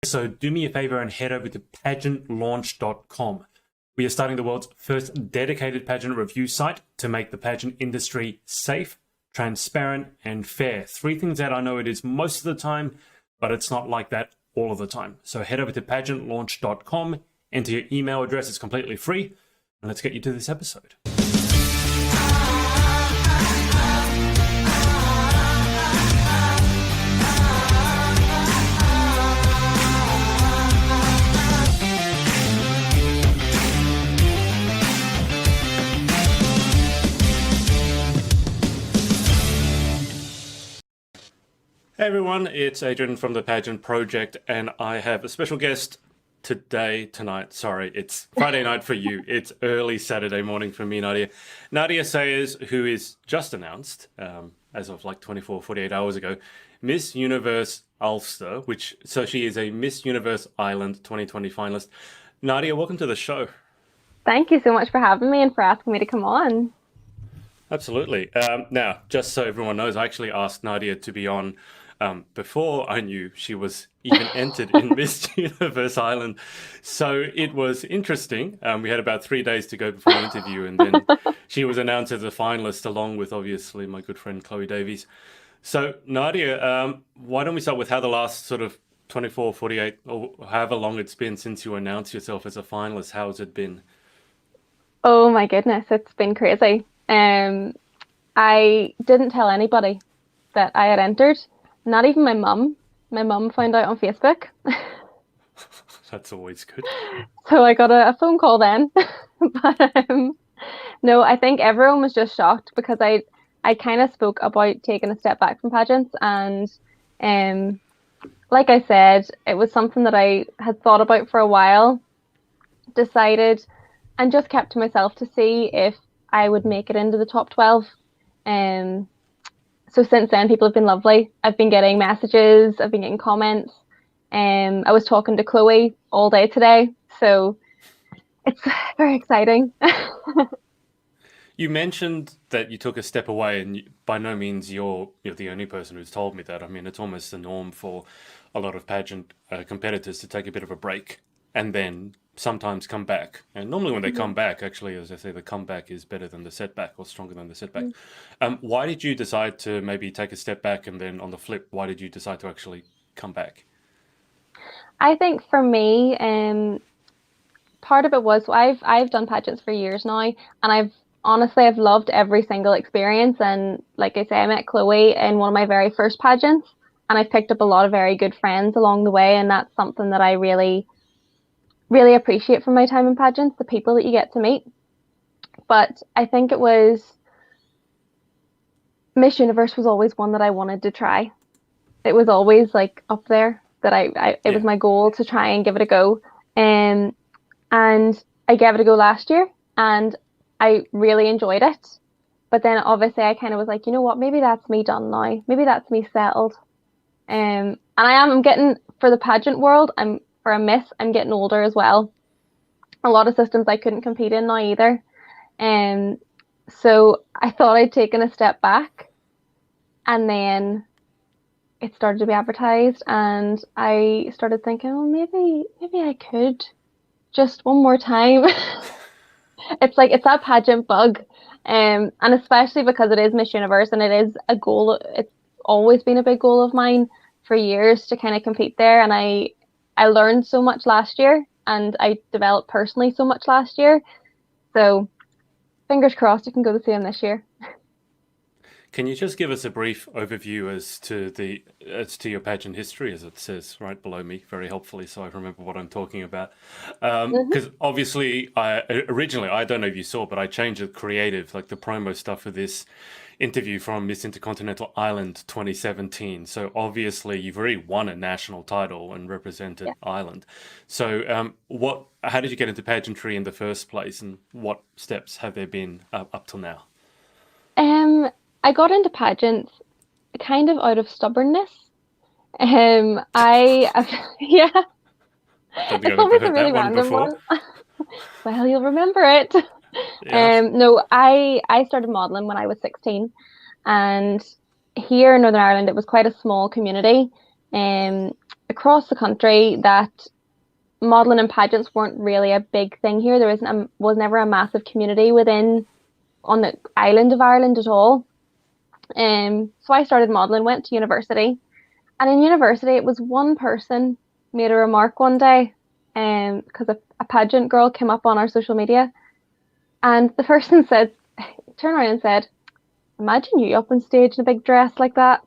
So do me a favor and head over to pageantlaunch.com. We are starting the world's first dedicated pageant review site to make the pageant industry safe, transparent, and fair. Three things that I know it is most of the time, but it's not like that all of the time. So head over to pageantlaunch.com, enter your email address, it's completely free, and let's get you to this episode. Hey everyone, it's Adrian from the Pageant Project, and I have a special guest tonight. Sorry, it's Friday night for you. It's early Saturday morning for me, Nadia. Nadia Sayers, who is just announced, as of like 48 hours ago, Miss Universe Ulster, so she is a Miss Universe Ireland 2020 finalist. Nadia, welcome to the show. Thank you so much for having me and for asking me to come on. Absolutely. Now, just so everyone knows, I actually asked Nadia to be on before I knew she was even entered in Miss Universe Ireland. So it was interesting. We had about 3 days to go before the interview, and then she was announced as a finalist along with, obviously, my good friend Chloe Davies. So Nadia, why don't we start with how the last sort of 24, 48, or however long it's been since you announced yourself as a finalist, how has it been? Oh my goodness, it's been crazy. I didn't tell anybody that I had entered. Not even my mum. My mum found out on Facebook. That's always good. So I got a phone call then. But no, I think everyone was just shocked because I kind of spoke about taking a step back from pageants, and like I said, it was something that I had thought about for a while, decided, and just kept to myself to see if I would make it into the top 12. So since then, people have been lovely. I've been getting messages, I've been getting comments. I was talking to Chloe all day today, so it's very exciting. You mentioned that you took a step away, and by no means you're the only person who's told me that. I mean, it's almost the norm for a lot of pageant competitors to take a bit of a break and then sometimes come back. And normally when they come back, actually, as I say, the comeback is better than the setback or stronger than the setback. Why did you decide to maybe take a step back, and then on the flip, why did you decide to actually come back? I think for me, part of it was I've done pageants for years now, and I've loved every single experience. And like I say, I met Chloe in one of my very first pageants, and I've picked up a lot of very good friends along the way, and that's something that I really appreciate from my time in pageants, the people that you get to meet. But I think it was Miss Universe was always one that I wanted to try. It was always like up there that it was my goal to try and give it a go. And I gave it a go last year, and I really enjoyed it. But then obviously I kind of was like, you know what, maybe that's me done now. Maybe that's me settled. And I'm getting, for the pageant world, for a miss, I'm getting older as well. A lot of systems I couldn't compete in now either. So I thought I'd taken a step back, and then it started to be advertised, and I started thinking, well, maybe I could just one more time. It's that pageant bug. And especially because it is Miss Universe and it is a goal. It's always been a big goal of mine for years to kind of compete there. And I learned so much last year, and I developed personally so much last year. So fingers crossed it can go the same this year. Can you just give us a brief overview as to your pageant history, as it says right below me, very helpfully, so I remember what I'm talking about? Because obviously, originally, I don't know if you saw, but I changed the creative, like the promo stuff for this interview from Miss Intercontinental Ireland 2017. So obviously, you've already won a national title and represented Ireland. So how did you get into pageantry in the first place, and what steps have there been up till now? I got into pageants kind of out of stubbornness. I yeah, Don't think it's I've ever always a heard really that one random before. one. Well, you'll remember it. Yeah. No, I started modeling when I was 16, and here in Northern Ireland, it was quite a small community. across the country that modeling and pageants weren't really a big thing here. There was never a massive community within on the island of Ireland at all. So I started modeling, went to university, and in university it was one person made a remark one day, because a pageant girl came up on our social media, and the person said, turned around and said, "Imagine you up on stage in a big dress like that."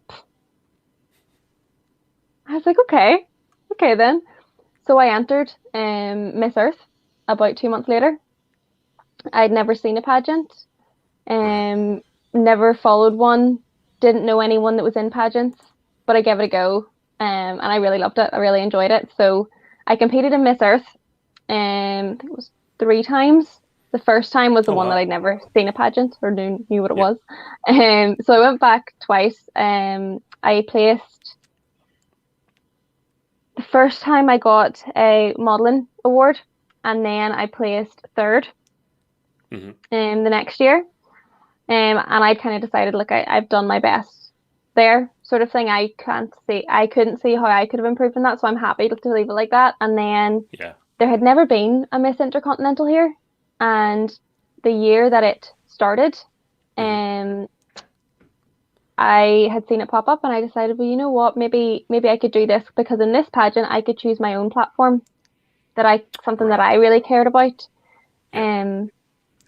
I was like, okay, okay then. So I entered Miss Earth about 2 months later. I'd never seen a pageant, Right. um, never followed one, didn't know anyone that was in pageants, but I gave it a go, and I really loved it. I really enjoyed it. So I competed in Miss Earth, I think it was 3 times. The first time was the Oh one that wow. I'd never seen a pageant or knew what it Yeah. was. So I went back twice. I placed the first time I got a modeling award, and then I placed third Hmm. the next year. And I kind of decided, look, I've done my best there, sort of thing. I couldn't see how I could have improved in that, so I'm happy to leave it like that. And then Yeah. there had never been a Miss Intercontinental here, and the year that it started, Hmm. um, I had seen it pop up, and I decided, well, you know what, maybe I could do this because in this pageant I could choose my own platform something that Right. I really cared about, Yeah.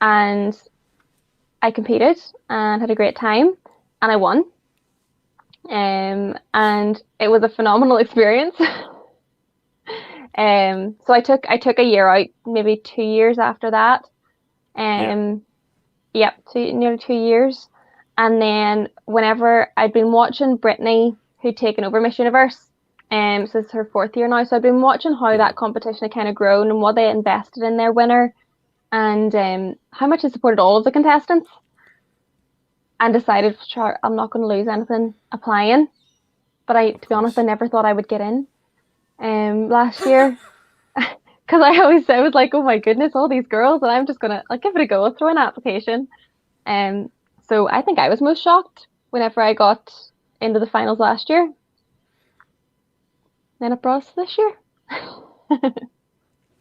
and I competed and had a great time, and I won. And it was a phenomenal experience. So I took a year out, maybe 2 years after that. Yeah. Um, yep, nearly 2 years. And then whenever I'd been watching Brittany, who'd taken over Miss Universe, so it's her fourth year now. So I've been watching how Hmm. that competition had kind of grown and what they invested in their winner, and how much they supported all of the contestants, and decided, sure, I'm not going to lose anything applying. But Of to be honest, I course. never thought I would get in last year, because I was like, oh my goodness, all these girls, and I'm just gonna like give it a go, I'll throw in an application. Um, so I think I was most shocked whenever I got into the finals last year. Then it brought us to this year.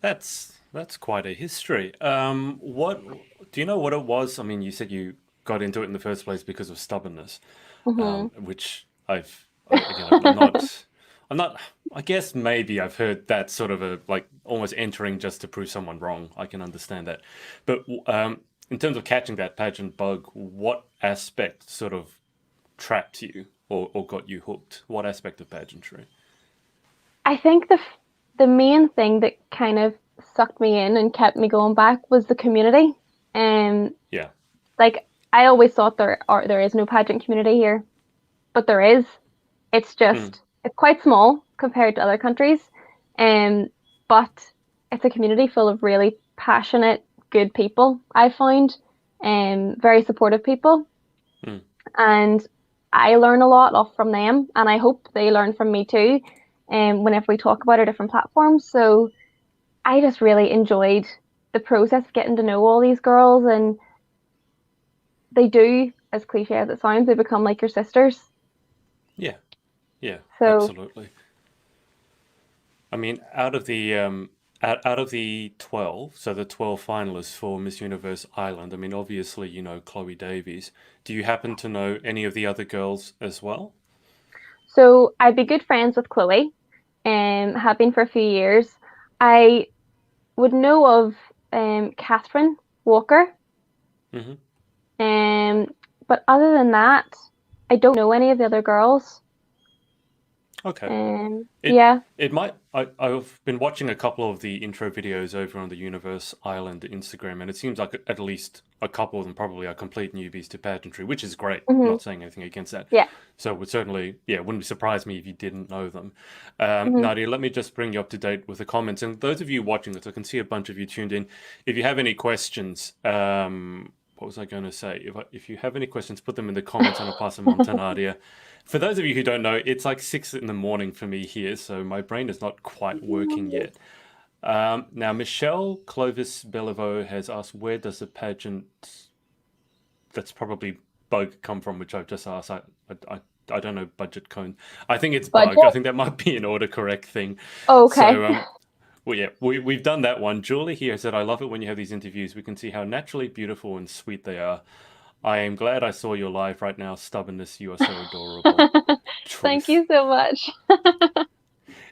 That's quite a history. What do you know what it was? I mean, you said you got into it in the first place because of stubbornness, Hmm. which again, I'm not. I guess maybe I've heard that sort of a like almost entering just to prove someone wrong. I can understand that, but in terms of catching that pageant bug, what aspect sort of trapped you or got you hooked? What aspect of pageantry? I think the main thing that kind of sucked me in and kept me going back was the community. Um, Yeah. like I always thought there is no pageant community here, but there is. Mm, It's quite small compared to other countries. Um, but it's a community full of really passionate, good people, I find, very supportive people. mm. And I learn a lot off from them, and I hope they learn from me too, whenever we talk about our different platforms. So I just really enjoyed the process of getting to know all these girls, and they do, as cliche as it sounds, they become like your sisters. Yeah. Yeah. So Absolutely. I mean, out of the 12, so the 12 finalists for Miss Universe Ireland, I mean, obviously, you know Chloe Davies. Do you happen to know any of the other girls as well? So I'd be good friends with Chloe, have been for a few years. I would know of Catherine Walker, Hmm. um, but other than that, I don't know any of the other girls. Okay. It Yeah. it might I've been watching a couple of the intro videos over on the Universe Island Instagram, and it seems like at least a couple of them probably are complete newbies to pageantry, which is great. Hmm. Not saying anything against that. Yeah. So it would certainly, yeah, it wouldn't surprise me if you didn't know them. Hmm. Nadia, let me just bring you up to date with the comments. And those of you watching this, I can see a bunch of you tuned in. If you have any questions, what was I going to say? If you have any questions, put them in the comments and I'll pass them on to Nadia. For those of you who don't know, it's like 6 in the morning for me here, so my brain is not quite working yet. Now, Michelle Clovis Beliveau has asked, where does the pageant that's probably bug come from, which I've just asked. I I don't know, budget cone. I think it's bug. I Budget? think that might be an autocorrect thing. Okay. So well, yeah, we've done that one. Julie here said, "I love it when you have these interviews. We can see how naturally beautiful and sweet they are. I am glad I saw your live right now. Stubbornness, you are so adorable." Thank Truth. you so much.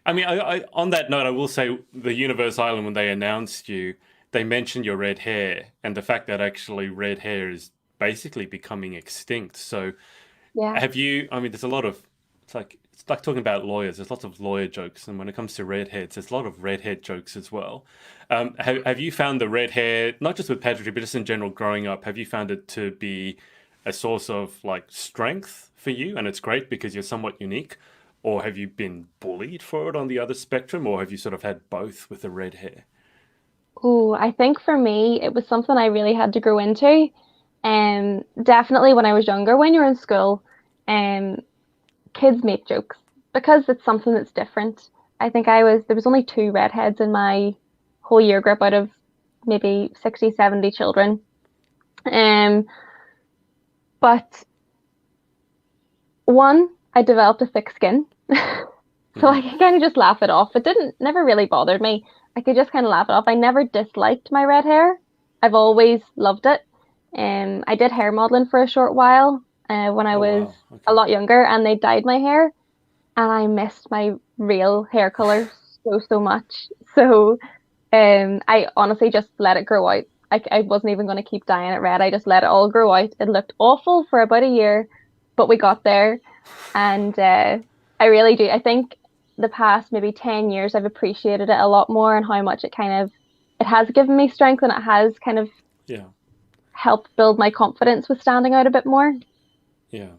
I mean, on that note, I will say the Universe Island, when they announced you, they mentioned your red hair and the fact that actually red hair is basically becoming extinct. So Yeah. have you, I mean, there's a lot of, it's like talking about lawyers. There's lots of lawyer jokes. And when it comes to redheads, there's a lot of redhead jokes as well. Have you found the red hair, not just with pageantry, but just in general growing up, have you found it to be a source of like strength for you? And it's great because you're somewhat unique. Or have you been bullied for it on the other spectrum? Or have you sort of had both with the red hair? Oh, I think for me, it was something I really had to grow into. Definitely when I was younger, when you're in school, um, kids make jokes because it's something that's different. I think there was only two redheads in my whole year group out of maybe 60, 70 children. Um, but one, I developed a thick skin. So Hmm. I could kind of just laugh it off. It didn't never really bothered me. I could just kind of laugh it off. I never disliked my red hair. I've always loved it. I did hair modeling for a short while when I Oh, was wow. a Okay. lot younger, and they dyed my hair, and I missed my real hair color so much. So I honestly just let it grow out. I wasn't even going to keep dyeing it red. I just let it all grow out. It looked awful for about a year, but we got there. And I really do. I think the past maybe 10 years, I've appreciated it a lot more and how much it has given me strength and it has kind of Yeah. helped build my confidence with standing out a bit more. Yeah.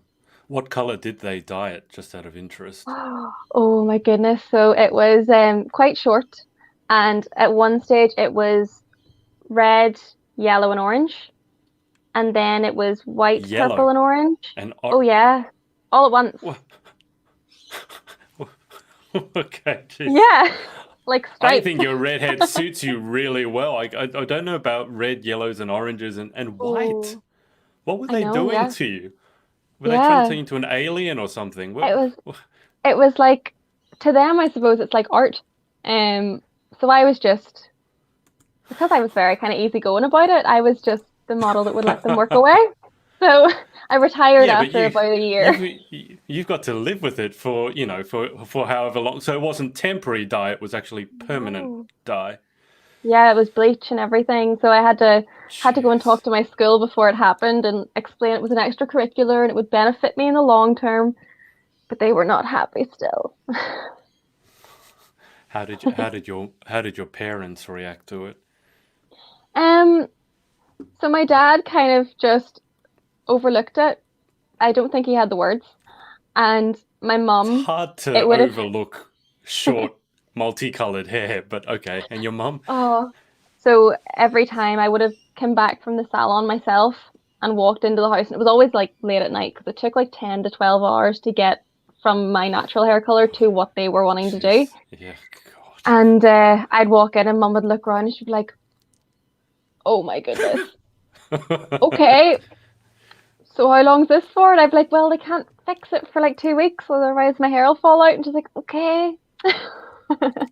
What color did they dye it, just out of interest? Oh my goodness. So it was quite short. And at one stage, it was red, yellow, and orange. And then it was white, purple, Yellow and orange. and Oh, yeah. All at once. Wha- okay, jeez. Yeah. Like I stripes. think your redhead suits you really well. I don't know about red, yellows, and oranges and white. Oh, What were I they know. doing Yeah. to you? Were they trying to turn Yeah. you into an alien or something? It was it was like to them, I suppose it's like art. Um, so I was just because I was very kind of easygoing about it, I was just the model that would let them work away. So I retired Yeah, but after about a year. you've got to live with it for, for however long. So it wasn't temporary dye, it was actually permanent No. dye. Yeah, it was bleach and everything. So I had to go and talk Jeez. to my school before it happened and explain it was an extracurricular and it would benefit me in the long term, but they were not happy still. How did your parents react to it? Um, so my dad kind of just overlooked it. I don't think he had the words. And my It's mum, hard it to would have, overlook short, multicolored hair, but okay. And your mum? oh, so every time I would have come back from the salon myself and walked into the house, and it was always like late at night because it took like 10 to 12 hours to get from my natural hair color to what they were wanting to do. Jeez. Yeah, God. And I'd walk in and mum would look around and she'd be like, oh my goodness, okay, so how long's this for? And I'd be like, well, they can't fix it for like 2 weeks, otherwise my hair will fall out. And she's like, okay.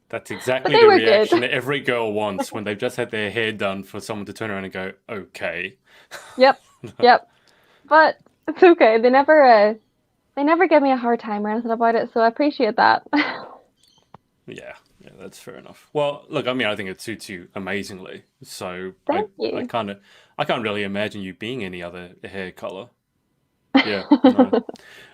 That's But exactly they the were good. reaction every girl wants when they've just had their hair done for someone to turn around and go, okay. Yep, yep. But it's okay. They never give me a hard time or anything about it, so I appreciate that. Yeah, yeah, that's fair enough. Well, look, I mean, I think it suits you amazingly. So I, Thank I you. kind of, I can't really imagine you being any other hair color. Yeah, no,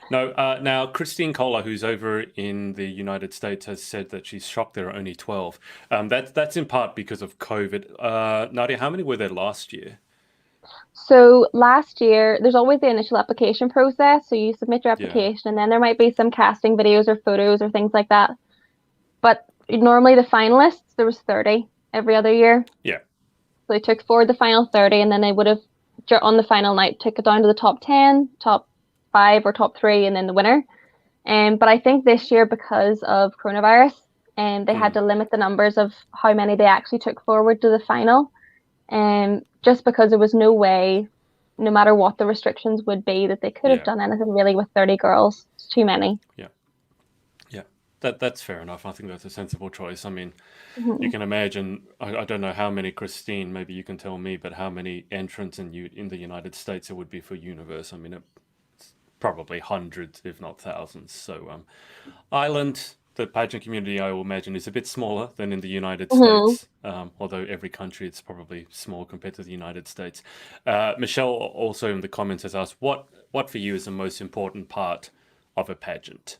no. Now, Christine Kohler, who's over in the United States, has said that she's shocked there are only 12. That's in part because of COVID. Nadia, how many were there last year? So last year, there's always the initial application process. So you submit your Yeah, application, and then there might be some casting videos or photos or things like that. But normally the finalists, there was 30 every other year. yeah. So they took forward the final 30, and then they would have, on the final night, took it down to the top 10, top five, or top three, and then the winner. But I think this year, because of coronavirus, they had Mm, to limit the numbers of how many they actually took forward to the final. Just because there was no way, no matter what the restrictions would be, that they could have yeah. done anything really with 30 girls. just too many. Yeah. Yeah. That's fair enough. I think that's a sensible choice. I mean, you Hmm. can imagine, I don't know how many, Christine, maybe you can tell me, but how many entrants in the United States there would be for Universe. I mean, it's probably hundreds, if not thousands. So, Ireland, the pageant community, I will imagine, is a bit smaller than in the United Hmm. States. Although every country, it's probably small compared to the United States. Michelle also in the comments has asked, what for you is the most important part of a pageant?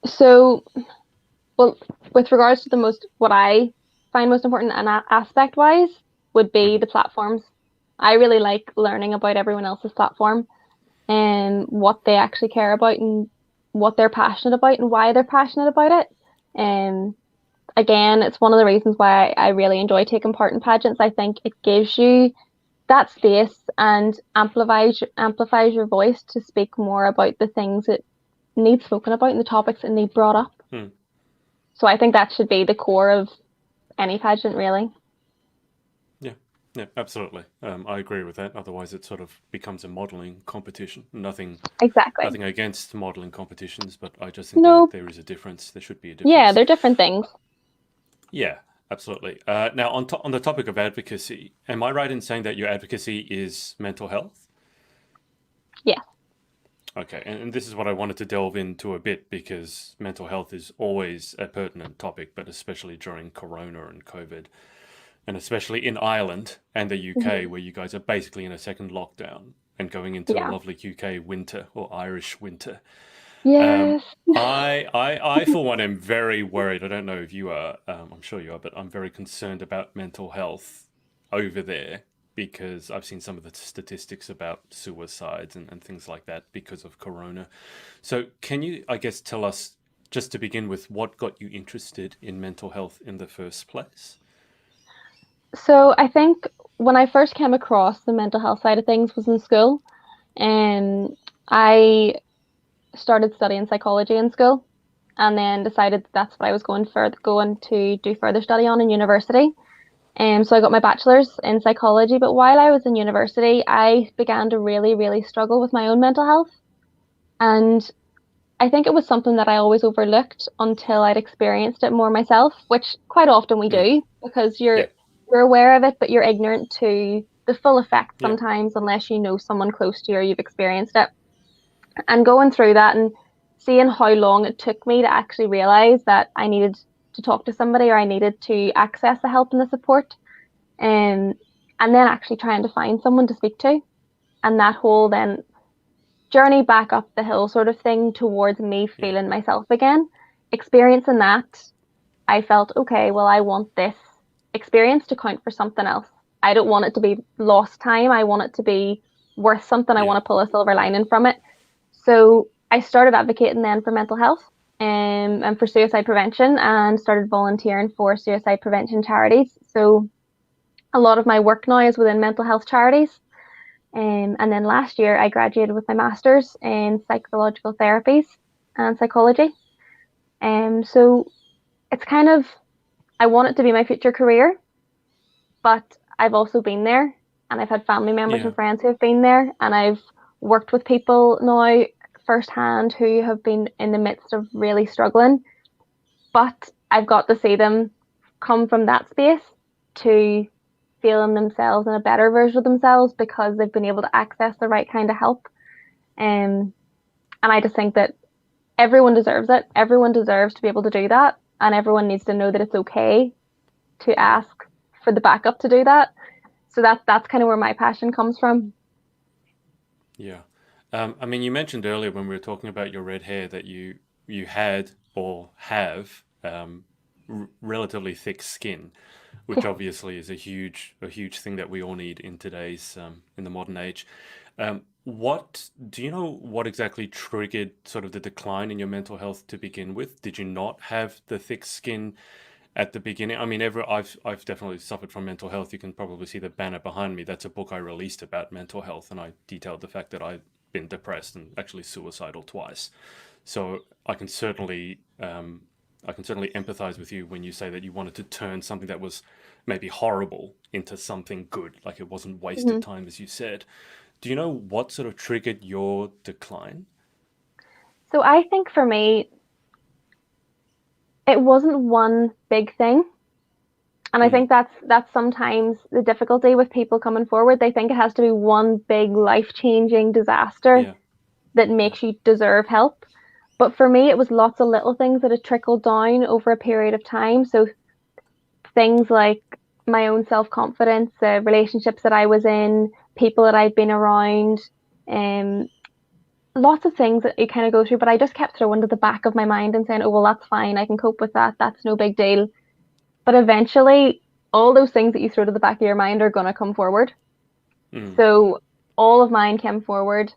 So, well, with regards to what I find most important and aspect wise would be Hmm. the platforms. I really like learning about everyone else's platform and what they actually care about and what they're passionate about and why they're passionate about it. And again, it's one of the reasons why I really enjoy taking part in pageants. I think it gives you that space and amplifies your voice to speak more about the things that need spoken about and the topics that need brought up. Hmm. So I think that should be the core of any pageant, really. Yeah, yeah, absolutely. I agree with that. Otherwise, it sort of becomes a modeling competition. Exactly. Nothing against modeling competitions, but I just think that No, there is a difference. There should be a yeah, difference. they're different things. Yeah, absolutely. Now, on the topic of advocacy, am I right in saying that your advocacy is mental health? Yeah. Okay, and this is what I wanted to delve into a bit because mental health is always a pertinent topic, but especially during Corona and COVID, and especially in Ireland and the UK, Hmm. where you guys are basically in a second lockdown and going into a Yeah. lovely UK winter or Irish winter. Um, Yes. I, for one, am very worried. I don't know if you are. I'm sure you are, but I'm very concerned about mental health over there because I've seen some of the statistics about suicides and things like that because of Corona. So, can you, I guess, tell us just to begin with what got you interested in mental health in the first place? So I think when I first came across the mental health side of things was in school, and I started studying psychology in school, and then decided that that's what I was going to do further study on in university. So I got my bachelor's in psychology, but while I was in university, I began to really, really struggle with my own mental health. And I think it was something that I always overlooked until I'd experienced it more myself, which quite often we Mm, do because yeah, you're aware of it, but you're ignorant to the full effect yeah, sometimes unless you know someone close to you or you've experienced it. And going through that and seeing how long it took me to actually realize that I needed to talk to somebody or I needed to access the help and the support, and and then actually trying to find someone to speak to, and that whole then journey back up the hill sort of thing towards me yeah, feeling myself again. Experiencing that, I felt, okay, well, I want this experience to count for something else. I don't want it to be lost time. I want it to be worth something. I yeah, want to pull a silver lining from it. So I started advocating then for mental health, and for suicide prevention, and started volunteering for suicide prevention charities. So a lot of my work now is within mental health charities. And then last year, I graduated with my master's in psychological therapies and psychology. So it's kind of, I want it to be my future career, but I've also been there, and I've had family members yeah, and friends who have been there, and I've worked with people now firsthand who have been in the midst of really struggling, but I've got to see them come from that space to feeling themselves in a better version of themselves because they've been able to access the right kind of help. Um, and I just think that everyone deserves it. Everyone deserves to be able to do that. And everyone needs to know that it's okay to yeah, ask for the backup to do that. So that's kind of where my passion comes from. yeah. I mean, you mentioned earlier when we were talking about your red hair that you had or have relatively thick skin, which Yeah. obviously is a huge thing that we all need in today's in the modern age. What do you know what exactly triggered sort of the decline in your mental health to begin with? Did you not have the thick skin at the beginning? I mean, I've definitely suffered from mental health. You can probably see the banner behind me. That's a book I released about mental health, and I detailed the fact that I've been depressed and actually suicidal twice. So I can certainly empathize with you when you say that you wanted to turn something that was maybe horrible into something good, like it wasn't wasted Hmm. time, as you said. Do you know what sort of triggered your decline? So I think for me, it wasn't one big thing. And I Mm, think that's sometimes the difficulty with people coming forward. They think it has to be one big life-changing disaster yeah, that yeah, makes you deserve help. But for me, it was lots of little things that had trickled down over a period of time. So things like my own self-confidence, the relationships that I was in, people that I'd been around, um, lots of things that you kind of go through. But I just kept throwing to the back of my mind and saying, "Oh, well, that's fine. I can cope with that. That's no big deal." But eventually, all those things that you throw to the back of your mind are going to come forward. mm, So all of mine came forward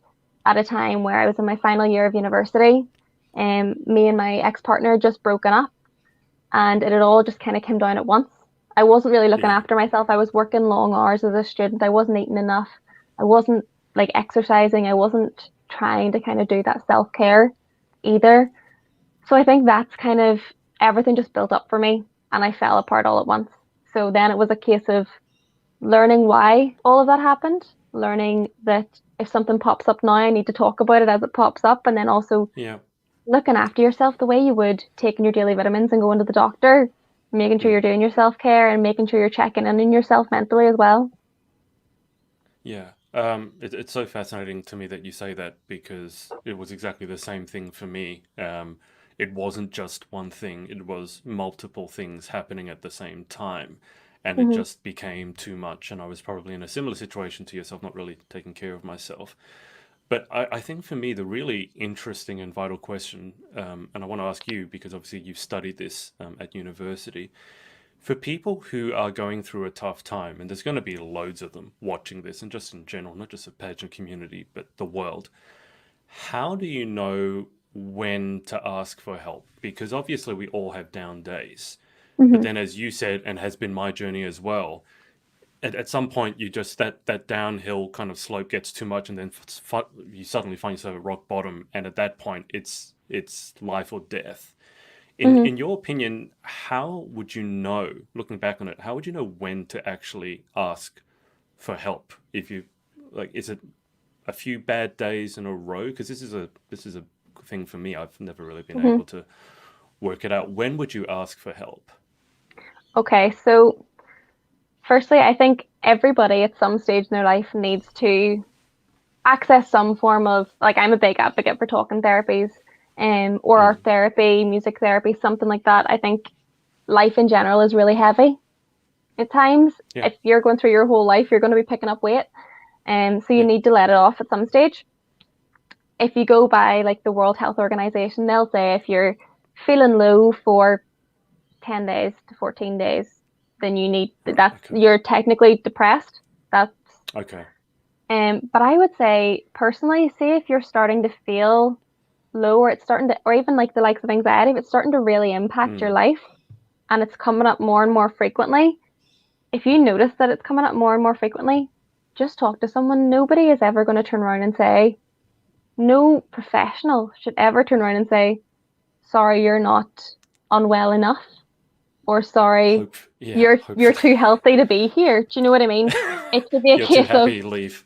at a time where I was in my final year of university. And me and my ex-partner had just broken up, and it had all just kind of came down at once. I wasn't really looking yeah, after myself. I was working long hours as a student. I wasn't eating enough. I wasn't like exercising. I wasn't trying to kind of do that self-care either. So I think that's kind of everything just built up for me and I fell apart all at once. So then it was a case of learning why all of that happened, learning that if something pops up now, I need to talk about it as it pops up, and then also yeah. looking after yourself the way you would taking your daily vitamins and going to the doctor, making sure Mm. you're doing your self-care and making sure you're checking in on yourself mentally as well. Yeah. It's so fascinating to me that you say that because it was exactly the same thing for me. It wasn't just one thing, it was multiple things happening at the same time. And it Hmm. just became too much. And I was probably in a similar situation to yourself, not really taking care of myself. But I think for me, the really interesting and vital question, and I want to ask you because obviously you've studied this at university, for people who are going through a tough time, and there's going to be loads of them watching this, and just in general, not just the pageant community, but the world, how do you know when to ask for help? Because obviously we all have down days. But Hmm. then, as you said, and has been my journey as well, at some point you just that downhill kind of slope gets too much, and then you suddenly find yourself at rock bottom, and at that point it's life or death. Hmm. In your opinion, how would you know, looking back on it, how would you know when to actually ask for help? If you like, is it a few bad days in a row? Because this is a thing for me. I've never really been Hmm. able to work it out. When would you ask for help? Okay, so firstly, I think everybody at some stage in their life needs to access some form of like I'm a big advocate for talking therapies or art Mm, therapy, music therapy, something like that. I think life in general is really heavy at times. yeah, If you're going through your whole life, you're going to be picking up weight. So you yeah, need to let it off at some stage. If you go by like the World Health Organization, they'll say if you're feeling low for 10 days to 14 days, then you need right, that's okay, you're technically depressed. That's okay, but I would say personally, say if you're starting to feel low or it's starting to, or even like the likes of anxiety, if it's starting to really impact your mm, life and it's coming up more and more frequently, if you notice that it's coming up more and more frequently, just talk to someone. Nobody is ever going to turn around and say, no professional should ever turn around and say, sorry, you're not unwell enough, or sorry, yeah, you're hopefully. too healthy to be here. Do you know what I mean? It should be a You're too case of happy, leave.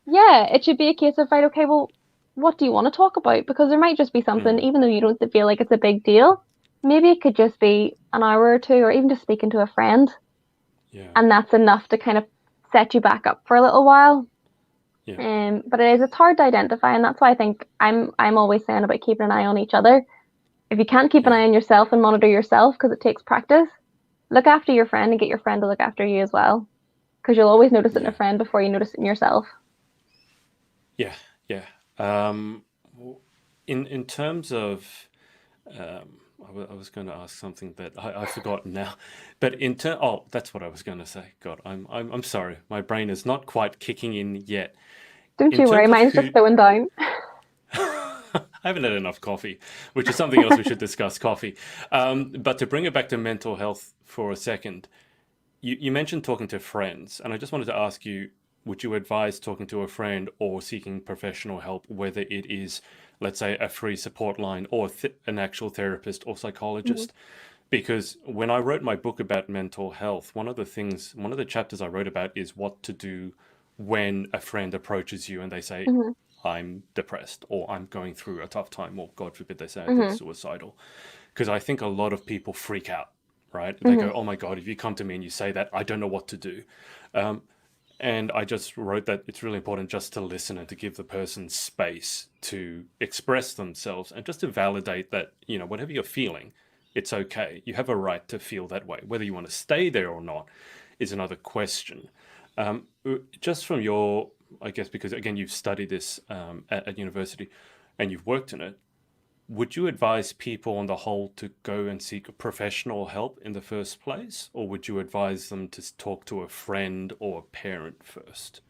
yeah, it should be a case of, right, okay, well, what do you want to talk about? Because there might just be something, Mm, even though you don't feel like it's a big deal, maybe it could just be an hour or two, or even just speaking to a friend, yeah, and that's enough to kind of set you back up for a little while. yeah, But it's hard to identify, and that's why I think I'm always saying about keeping an eye on each other. If you can't keep an yeah, eye on yourself and monitor yourself, because it takes practice, look after your friend and get your friend to look after you as well, because you'll always notice it in a yeah. friend before you notice it in yourself. Yeah, yeah. Um, in terms of, I was going to ask something that I've forgotten now, but oh, that's what I was going to say. God, I'm sorry, my brain is not quite kicking in yet. Don't In you worry, terms of mine's just who, slowing down. I haven't had enough coffee, which is something else we should discuss. Coffee, but to bring it back to mental health for a second, you mentioned talking to friends, and I just wanted to ask you, would you advise talking to a friend or seeking professional help, whether it is, let's say, a free support line or an actual therapist or Mhm. psychologist? Because when I wrote my book about mental health, one of the chapters I wrote about is what to do when a friend approaches you and they say, Mhm. I'm depressed, or I'm going through a tough time, or God forbid they say they're Mhm. suicidal. Because I think a lot of people freak out, right? They Mhm. go, oh my God, if you come to me and you say that, I don't know what to do. Um, and I just wrote that it's really important just to listen and to give the person space to express themselves and just to validate that, whatever you're feeling, it's okay. You have a right to feel that way. Whether you want to stay there or not is another question. Just from your, I guess, because again, you've studied this at university and you've worked in it, would you advise people on the whole to go and seek professional help in the first place, or would you advise them to talk to a friend or a parent first?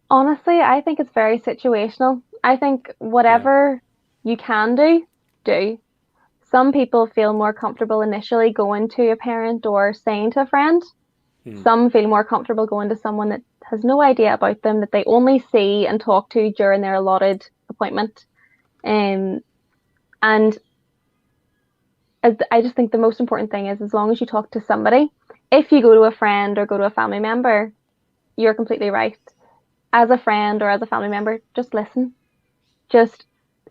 Honestly, I think it's very situational. I think Yeah. whatever you can do, do. Some people feel more comfortable initially going to a parent or saying to a friend. Hmm. Some feel more comfortable going to someone that has no idea about them, that they only see and talk to during their allotted appointment. Um, and I just think the most important thing is as long as you talk to somebody, if you go to a friend or go to a family member, you're completely right. As a friend or as a family member, just listen. Just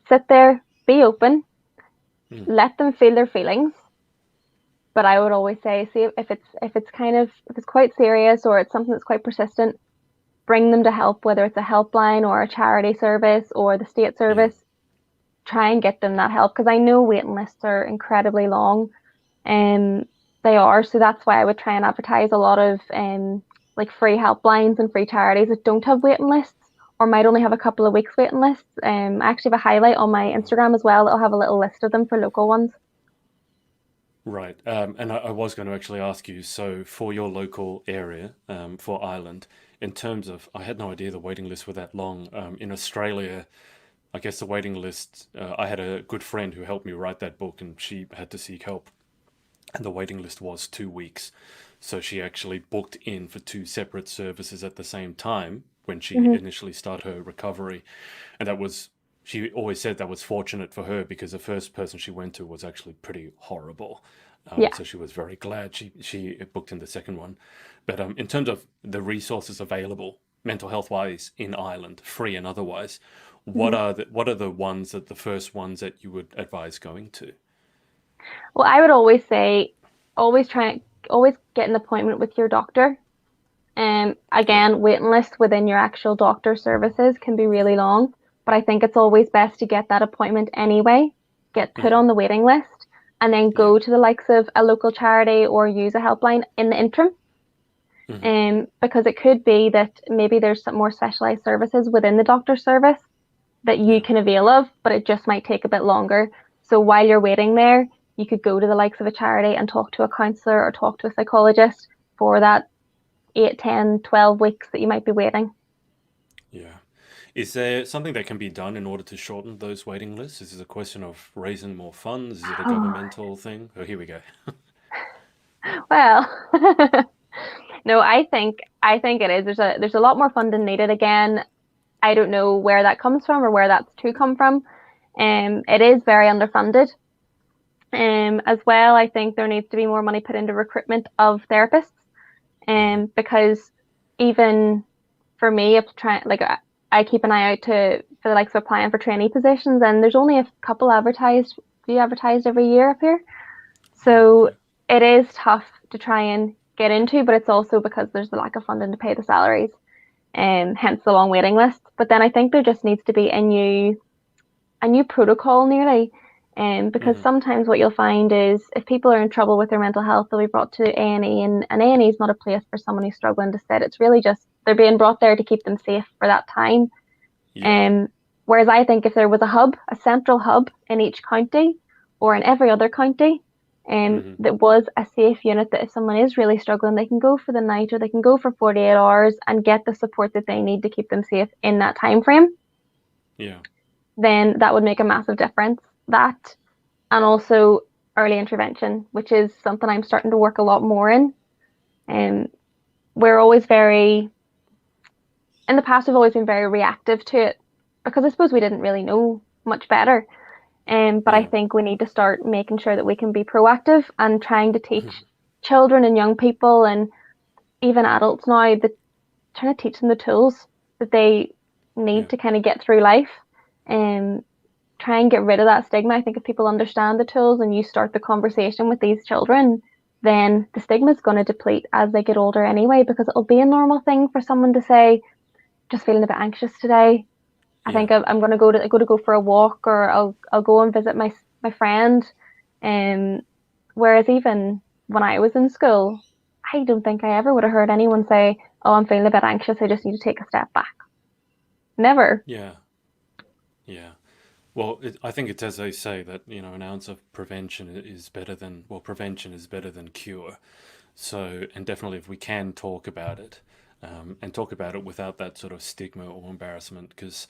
sit there, be open, Hmm. let them feel their feelings. But I would always say, see if it's quite serious or it's something that's quite persistent, bring them to help, whether it's a helpline or a charity service or the state Yeah. service. Try and get them that help because I know waiting lists are incredibly long. Um, they are, so that's why I would try and advertise a lot of like free helplines and free charities that don't have waiting lists or might only have a couple of weeks waiting lists. I actually have a highlight on my Instagram as well. I'll have a little list of them for local ones. Right. And I was going to actually ask you, so for your local area, for Ireland, in terms of, I had no idea the waiting lists were that long. In Australia, I guess the waiting list, I had a good friend who helped me write that book and she had to seek help. And the waiting list was 2 weeks. So she actually booked in for two separate services at the same time when she Hmm. initially started her recovery. And that was, she always said that was fortunate for her because the first person she went to was actually pretty horrible. Yeah. So she was very glad she booked in the second one. But in terms of the resources available, mental health wise, in Ireland, free and otherwise, Hmm. what are the ones that the first ones that you would advise going to? Well, I would always say, always try, always get an appointment with your doctor. Yeah. Again, waiting lists within your actual doctor services can be really long, but I think it's always best to get that appointment anyway, get put Hmm. on the waiting list, and then Yeah. go to the likes of a local charity or use a helpline in the interim. Hmm. Because it could be that maybe there's some more specialized services within the doctor service that you Yeah. can avail of, but it just might take a bit longer. So while you're waiting there, you could go to the likes of a charity and talk to a counselor or talk to a psychologist for that 8, 10, 12 weeks that you might be waiting. Yeah. Is there something that can be done in order to shorten those waiting lists? Is it a question of raising more funds? Is it a Oh, governmental thing? Oh, here we go. well, no, I think it is. There's a lot more funding needed. Again, I don't know where that comes from or where that's to come from. It is very underfunded. As well, I think there needs to be more money put into recruitment of therapists. Hmm. Because even for me, if trying like I keep an eye out to for the likes of applying for trainee positions, and there's only a couple few advertised every year up here. Oh, So okay. it is tough to try and get into, but it's also because there's the lack of funding to pay the salaries, and hence the long waiting list. But then I think there just needs to be a new protocol nearly. Because Hmm. sometimes what you'll find is if people are in trouble with their mental health, they'll be brought to A&E, and A&E is not a place for someone who's struggling to sit. It's really just they're being brought there to keep them safe for that time. Yeah. Um, Whereas I think if there was a hub, a central hub in each county or in every other county, Hmm. that was a safe unit that if someone is really struggling, they can go for the night or they can go for 48 hours and get the support that they need to keep them safe in that time frame, Yeah. then that would make a massive difference. That and also early intervention, which is something I'm starting to work a lot more in. And we're always very, in the past, we've always been very reactive to it because I suppose we didn't really know much better. But I Yeah. think we need to start making sure that we can be proactive and trying to teach children and young people and even adults now that trying to teach them the tools that they Yeah. need to kind of get through life, and try and get rid of that stigma. I think if people understand the tools and you start the conversation with these children, then the stigma is going to deplete as they get older anyway, because it'll be a normal thing for someone to say, just feeling a bit anxious today. I Yeah. think I'm going to go for a walk, or I'll go and visit my friend. And whereas even when I was in school, I don't think I ever would have heard anyone say, "Oh, I'm feeling a bit anxious. I just need to take a step back." Never. Yeah. Yeah. Well, I think it's as they say that, an ounce of prevention is better than cure. So, and definitely if we can talk about it, and talk about it without that sort of stigma or embarrassment, because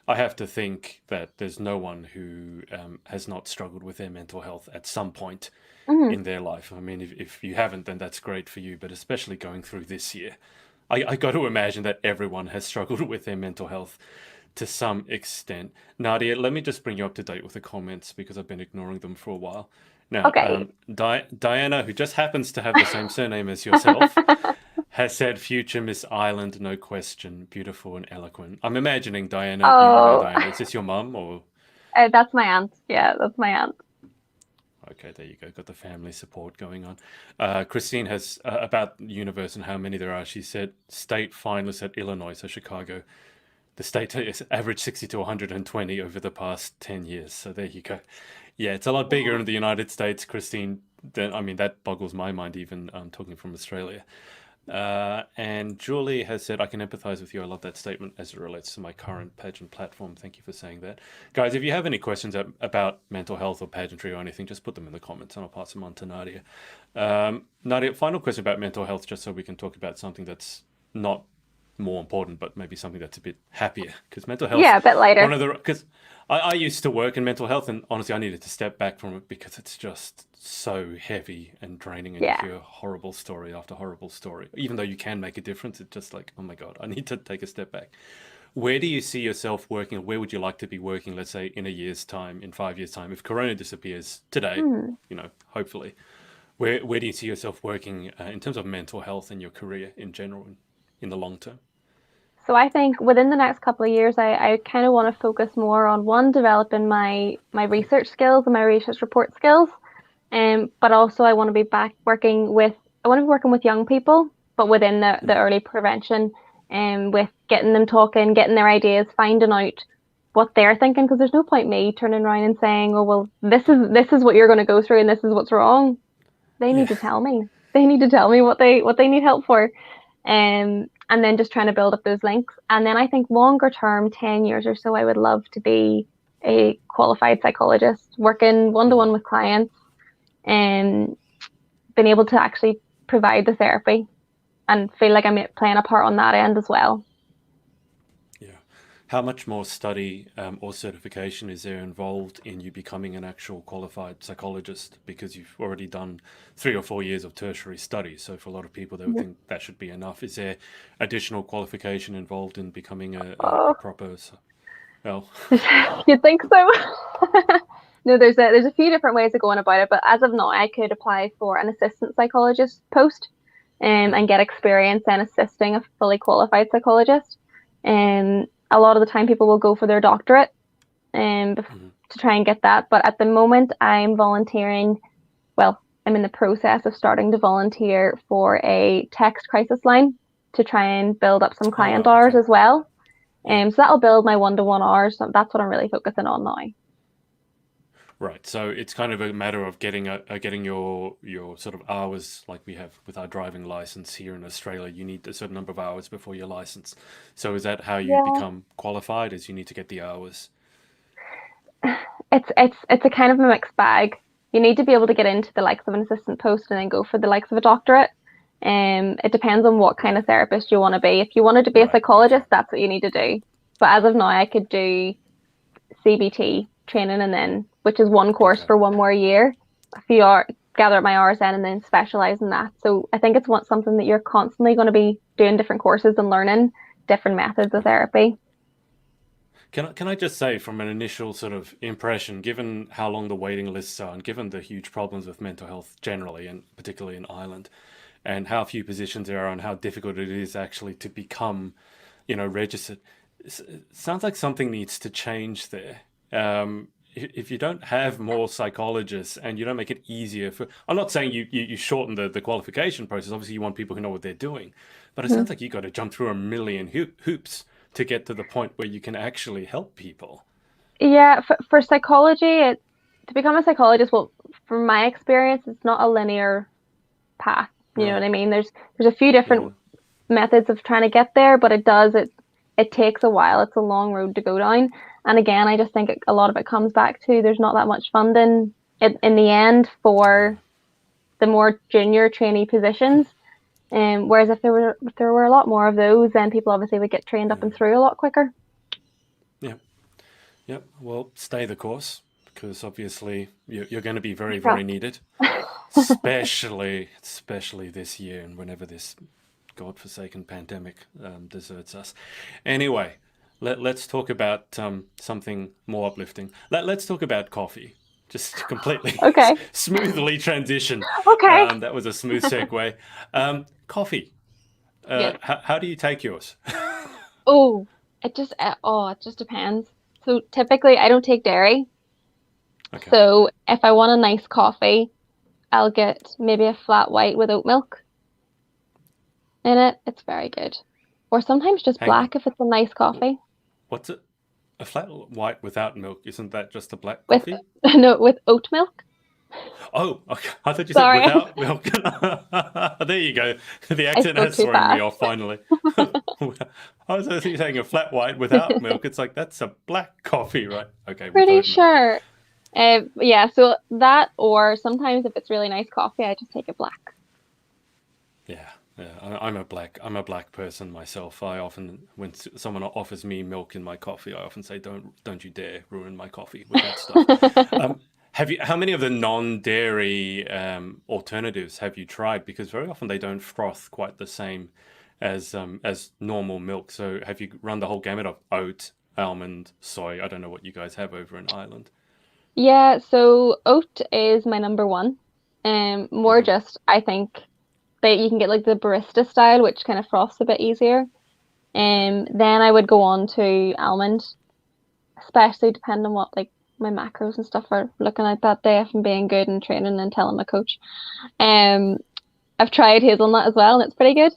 I have to think that there's no one who has not struggled with their mental health at some point Hmm. in their life. I mean, if you haven't, then that's great for you, but especially going through this year, I got to imagine that everyone has struggled with their mental health to some extent. Nadia, let me just bring you up to date with the comments because I've been ignoring them for a while. Now, Okay. Diana, who just happens to have the same surname as yourself, has said, "Future Miss Ireland, no question, beautiful and eloquent." I'm imagining Diana, you know Oh, Diana. Is this your mum or? that's my aunt. Yeah, that's my aunt. Okay, there you go. Got the family support going on. Christine has about the universe and how many there are. She said state finalists at Illinois, so Chicago. The state has averaged 60 to 120 over the past 10 years. So there you go. Yeah, it's a lot bigger in the United States, Christine. I mean, that boggles my mind, even talking from Australia. And Julie has said, "I can empathize with you. I love that statement as it relates to my current pageant platform." Thank you for saying that. Guys, if you have any questions about mental health or pageantry or anything, just put them in the comments and I'll pass them on to Nadia. Nadia, final question about mental health, just so we can talk about something that's not more important, but maybe something that's a bit happier. Because mental health, Yeah, a bit one later. of the, because I used to work in mental health, and honestly, I needed to step back from it because it's just so heavy and draining, and you Yeah. hear horrible story after horrible story. Even though you can make a difference, it's just like, oh my God, I need to take a step back. Where do you see yourself working, or where would you like to be working, let's say, in a year's time, in 5 years' time, if Corona disappears today, Hmm. hopefully? Where do you see yourself working in terms of mental health and your career in general, in the long term? So I think within the next couple of years, I kind of want to focus more on one, developing my research skills and my research report skills. But also I want to be back working with I want to be working with young people, but within the Mm. early prevention, and with getting them talking, getting their ideas, finding out what they're thinking, because there's no point me turning around and saying, "Oh, well, this is what you're going to go through and this is what's wrong." They need Yeah. to tell me. They need to tell me what they need help for. And then just trying to build up those links. And then I think longer term, 10 years or so, I would love to be a qualified psychologist, working one to Mm. one with clients, and been able to actually provide the therapy and feel like I'm playing a part on that end as well. Yeah. How much more study or certification is there involved in you becoming an actual qualified psychologist? Because you've already done 3 or 4 years of tertiary study. So for a lot of people, they would think that should be enough. Is there additional qualification involved in becoming a Oh, proper, well, you think so? No, there's a few different ways of going about it, but as of now, I could apply for an assistant psychologist post, mm, and get experience in assisting a fully qualified psychologist. And a lot of the time, people will go for their doctorate, mm, to try and get that. But at the moment, I'm volunteering. Well, I'm in the process of starting to volunteer for a text crisis line to try and build up some oh, client wow, hours okay. as well. Yeah. So that'll build my one-to-one hours. So that's what I'm really focusing on now. Right. So it's kind of a matter of getting your sort of hours, like we have with our driving license here in Australia. You need a certain number of hours before your license. So is that how you Yeah. become qualified? Is you need to get the hours? It's a kind of a mixed bag. You need to be able to get into the likes of an assistant post and then go for the likes of a doctorate. It depends on what kind Right. of therapist you want to be. If you wanted to be a Right. Okay. psychologist, that's what you need to do. But as of now, I could do CBT training, and then which is one course Okay. for one more year. A few hours, gather up my hours then, and then specialize in that. So I think it's something that you're constantly going to be doing different courses and learning different methods of Okay. therapy. Can I just say from an initial sort of impression, given how long the waiting lists are and given the huge problems with mental health generally and particularly in Ireland, and how few positions there are and how difficult it is actually to become, registered. It sounds like something needs to change there. If you don't have more psychologists and you don't make it easier for, I'm not saying you shorten the qualification process. Obviously, you want people who know what they're doing, but it Mhm. sounds like you got to jump through a million hoops to get to the point where you can actually help people. Yeah, for psychology, to become a psychologist, well, from my experience, it's not a linear path. You know what Right. I mean? There's a few Yeah. different methods of trying to get there, but it takes a while. It's a long road to go down. And again, I just think a lot of it comes back to there's not that much funding in the end Yeah. for the more junior trainee positions. Whereas if there were a lot more of those, then people obviously would get trained up Yeah. and through a lot quicker. Yeah. Yep. Well, stay the course because obviously you're going to be very, Yeah. very needed, especially this year and whenever this godforsaken pandemic deserts us. Anyway, let's talk about something more uplifting. Let's talk about coffee. Just completely Okay. smoothly transition. Okay. That was a smooth segue. Coffee. Yes. How do you take yours? Oh, it just depends. So typically I don't take dairy. Okay. So if I want a nice coffee, I'll get maybe a flat white with oat milk in it. It's very good. Or sometimes just Hang on. black if it's a nice coffee What's it? A flat white without milk, isn't that just a black with coffee? no with oat milk. Oh, okay. I thought you said Sorry, without milk. There you go. The I accent spoke has too thrown me fast. off finally. I was actually saying a flat white without milk. It's like that's a black coffee, right? Okay, with Pretty oat milk. sure. Yeah, so that or sometimes if it's really nice coffee, I just take it black. Yeah, yeah. I'm a black person myself. I often, when someone offers me milk in my coffee, I often say, don't you dare ruin my coffee with that stuff. Um, how many of the non-dairy alternatives have you tried? Because very often they don't froth quite the same as normal milk. So have you run the whole gamut of oat, almond, soy? I don't know what you guys have over in Ireland. Yeah, so oat is my number one. More Hmm. just I think that you can get like the barista style, which kind of froths a bit easier. Yeah, Then I would go on to almond, especially depending on what like my macros and stuff are looking like that day if I'm being good and training and telling my coach. Um, I've tried hazelnut as well and it's pretty good.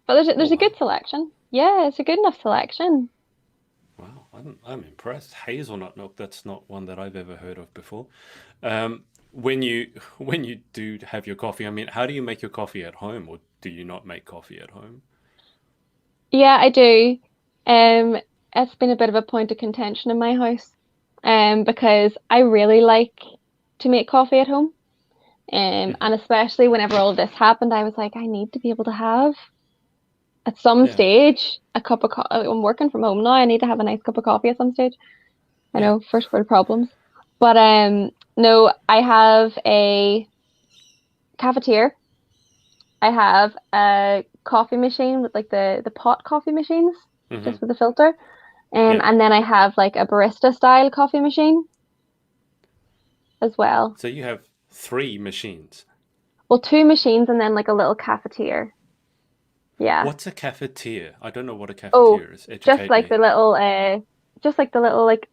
But oh there's a good wow. selection. Yeah, it's a good enough selection. Wow, I'm impressed. Hazelnut milk, that's not one that I've ever heard of before. Um, when you when you do have your coffee, I mean, how do you make your coffee at home, or do you not make coffee at home? Yeah, I do. Um, it's been a bit of a point of contention in my house. Because I really like to make coffee at home. Hmm. And especially whenever all of this happened, I was like, I need to be able to have at some Yeah, stage a cup of coffee. I'm working from home now. I need to have a nice cup of coffee at some stage. I yeah, know, first world problems. But no, I have a cafetiere. I have a coffee machine with like the pot coffee machines, hmm, just with the filter. yeah. And then I have like a barista style coffee machine as well. So you have three machines. Well, two machines and then like a little cafetiere. Yeah. What's a cafetiere? I don't know what a Oh, cafetiere is. just Educate like me. the little just like the little like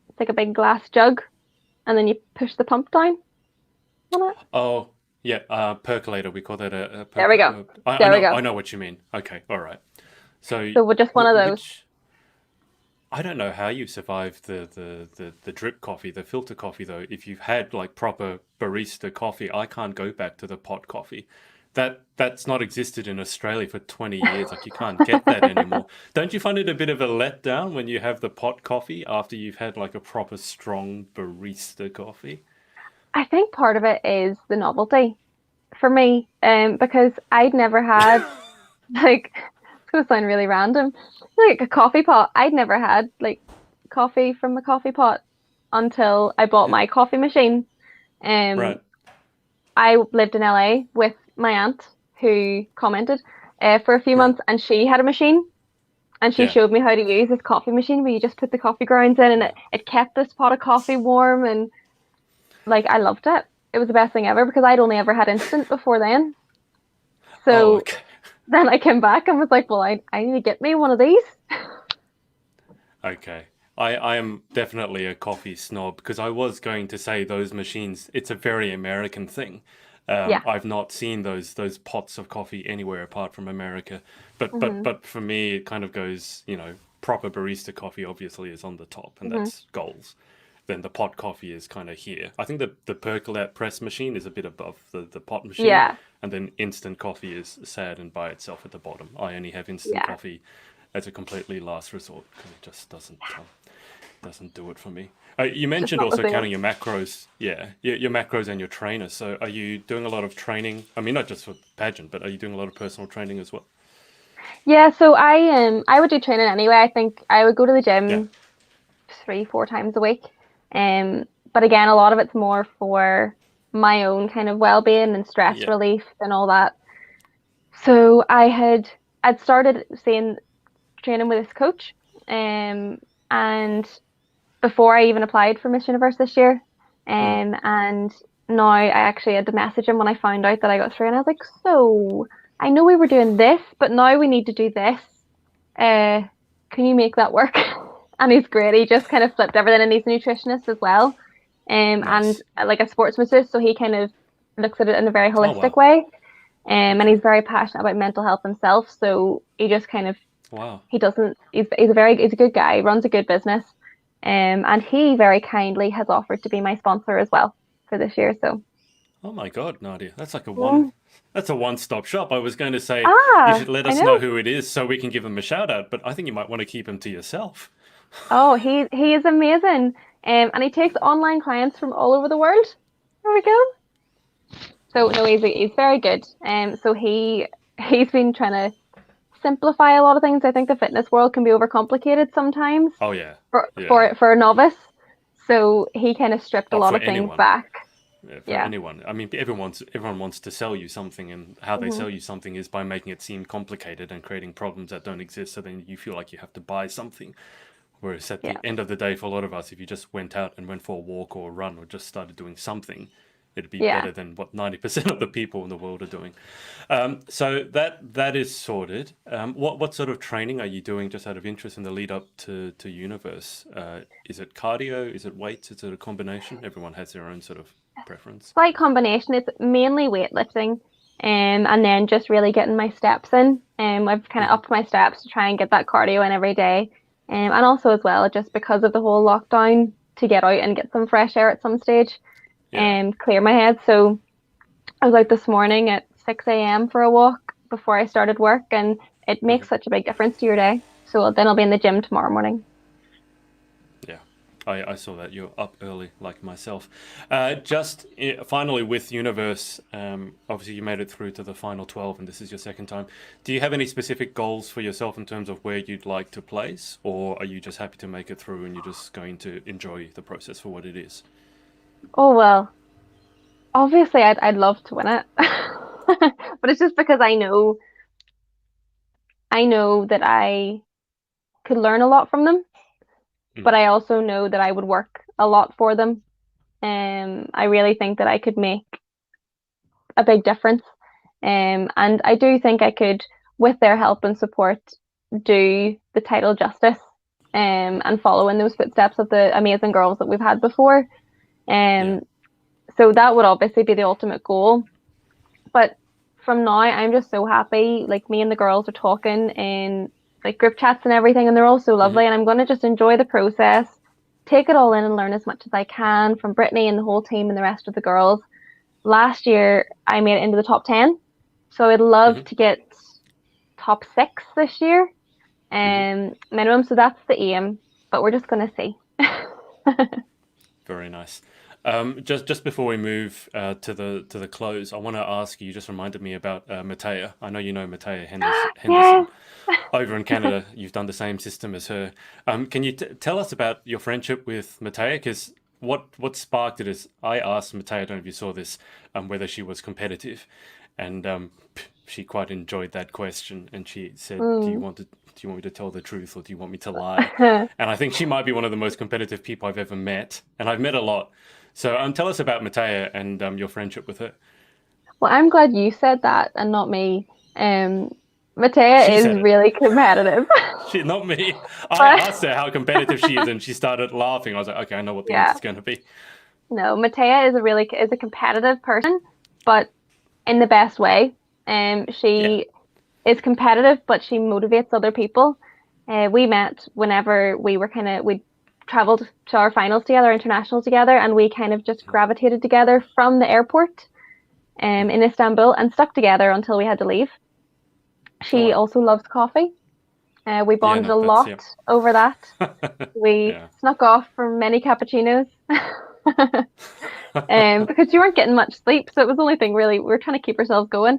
it's like a big glass jug and then you push the pump down on it. Oh, yeah, percolator. We call that a There we percolator. go. I There we know, go. I know what you mean. Okay, all right. So, So with just one of those. which I don't know how you survive the drip coffee, the filter coffee though. If you've had like proper barista coffee, I can't go back to the pot coffee. That's not existed in Australia for 20 years. Like you can't get that anymore. Don't you find it a bit of a letdown when you have the pot coffee after you've had like a proper strong barista coffee? I think part of it is the novelty for me, because I'd never had like it's gonna sound really random, like a coffee pot. I'd never had like coffee from a coffee pot until I bought Yeah, my coffee machine. Um, right. I lived in LA with my aunt who commented for a few Right. months, and she had a machine, and she Yeah. showed me how to use this coffee machine where you just put the coffee grounds in, and Yeah. it kept this pot of coffee warm, and like I loved it. It was the best thing ever because I'd only ever had instant before then. Oh, So okay. then I came back and was like, well, I need to get me one of these. Okay. I am definitely a coffee snob because I was going to say those machines, it's a very American thing. Yeah. I've not seen those pots of coffee anywhere apart from America. But but Hmm. but for me it kind of goes, proper barista coffee obviously is on the top and Hmm. that's goals. Then the pot coffee is kind of here. I think the percolate press machine is a bit above the pot machine, Yeah. and then instant coffee is sad and by itself at the bottom. I only have instant Yeah. coffee as a completely last resort because it just doesn't do it for me. You It's just mentioned not the also same. counting your macros. Yeah, your macros and your trainer. So are you doing a lot of training? I mean, not just for pageant, but are you doing a lot of personal training as well? Yeah, so I would do training anyway. I think I would go to the Yeah, gym 3, 4 times a week. But again, a lot of it's more for my own kind of well-being and stress yeah. relief and all that. So I'd started seeing training with this coach, and before I even applied for Miss Universe this year, Mm. and now I actually had to message him when I found out that I got through, and I was like, so I know we were doing this, but now we need to do this. Uh, can you make that work? And he's great. He just kind of flipped everything, and he's a nutritionist as well, and Nice. like a sports masseuse, so he kind of looks at it in a very Oh holistic wow. way. And Okay. he's very passionate about mental health himself, so he just kind of Wow. he doesn't he's a good guy, he runs a good business, and he very kindly has offered to be my sponsor as well for this year. So Oh my God, Nadia, that's like a one. mm. That's a one-stop shop. I was going to say you should Ah, let I us know know. who it is so we can give him a shout out, but I think you might want to keep him to yourself. Oh, he is amazing. And he takes online clients from all over the world. There we go. So no, Wow. he's very good. So he's been trying to simplify a lot of things. I think the fitness world can be overcomplicated sometimes Oh yeah. for Yeah. for a novice. So he kind of stripped a Oh, lot for of things anyone. back. Yeah, for Yeah. anyone. I mean, everyone wants to sell you something, and how they Hmm. sell you something is by making it seem complicated and creating problems that don't exist. So then you feel like you have to buy something. Whereas at the Yeah. end of the day, for a lot of us, if you just went out and went for a walk or a run or just started doing something, it'd be Yeah. better than what 90% of the people in the world are doing. So that is sorted. What sort of training are you doing, just out of interest, in the lead up to Universe? Is it cardio? Is it weights? Is it a combination? Everyone has their own sort of preference. Slight combination. It's mainly weightlifting, and then just really getting my steps in. I've kind of Hmm. upped my steps to try and get that cardio in every day. And also as well, just because of the whole lockdown, to get out and get some fresh air at some stage, Yeah. and clear my head. So I was out this morning at 6 a.m. for a walk before I started work, and it Hmm. makes such a big difference to your day. So then I'll be in the gym tomorrow morning. Yeah. I saw that you're up early like myself. Finally with Universe, obviously you made it through to the final 12 and this is your second time. Do you have any specific goals for yourself in terms of where you'd like to place, or are you just happy to make it through and you're just going to enjoy the process for what it is? Oh well, obviously I'd love to win it. But it's just because I know that I could learn a lot from them, but Mm. I also know that I would work a lot for them. I really think that I could make a big difference. And I do think I could, with their help and support, do the title justice, and follow in those footsteps of the amazing girls that we've had before. Yeah. Um, so that would obviously be the ultimate goal. But from now, I'm just so happy. Like me and the girls are talking in like group chats and everything, and they're all so Hmm. lovely. And I'm going to just enjoy the process, take it all in, and learn as much as I can from Brittany and the whole team and the rest of the girls. Last year, I made it into the top 10, so I'd love Hmm. to get top 6 this year, Hmm. minimum. So that's the aim, but we're just going to see. Very nice. Just before we move to the close, I want to ask you. You just reminded me about Matea. I know you know Matea Yes. Henderson over in Canada. You've done the same system as her. Can you tell us about your friendship with Matea? Because what sparked it is I asked Matea. I don't know if you saw this, whether she was competitive, and she quite enjoyed that question. And she said, Mm. Do you want me to tell the truth or do you want me to lie?" And I think she might be one of the most competitive people I've ever met, and I've met a lot. So tell us about Matea and your friendship with her. Well, I'm glad you said that and not me. She Matea is said it. really competitive. She, not me. I But asked her how competitive she is, and she started laughing. I was like, okay, I know what the yeah, answer's going to be. no, Matea is a competitive person, but in the best way. Yeah. She is competitive, but she motivates other people. We met whenever we traveled to our finals together, internationals together, and we kind of just gravitated together from the airport Mm. in Istanbul and stuck together until we had to leave. Oh She wow. also loves coffee. We Yeah. bonded No, a that's lot yeah. over that. We Yeah. snuck off for many cappuccinos. Because you weren't getting much sleep, so it was the only thing really. We were trying to keep ourselves going.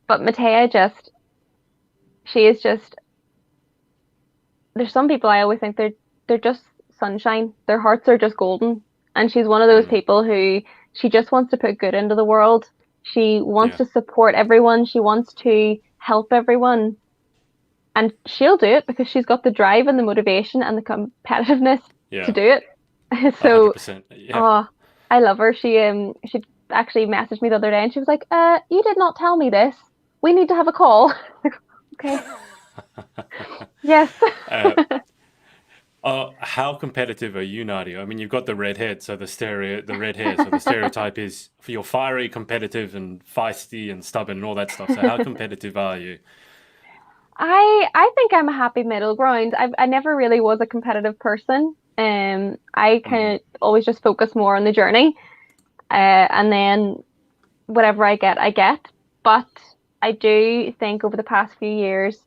But Matea she is just, there's some people I always think they're just sunshine. Their hearts are just golden. And she's one of those Mm. people who she just wants to put good into the world. She wants Yeah. to support everyone. She wants to help everyone. And she'll do it because she's got the drive and the motivation and the competitiveness to Yeah. do it. So, 100%. Yeah. oh, I love her. She actually messaged me the other day and she was like, you did not tell me this. We need to have a call." Like, okay. Yes. uh, how competitive are you, Nadia? I mean, you've got the red head, so the red hair, so the stereotype is for you're fiery, competitive, and feisty and stubborn and all that stuff. So how competitive are you? I think I'm a happy middle ground. I never really was a competitive person. I Hmm. kind of always just focus more on the journey. And then whatever I get, I get. But I do think over the past few years,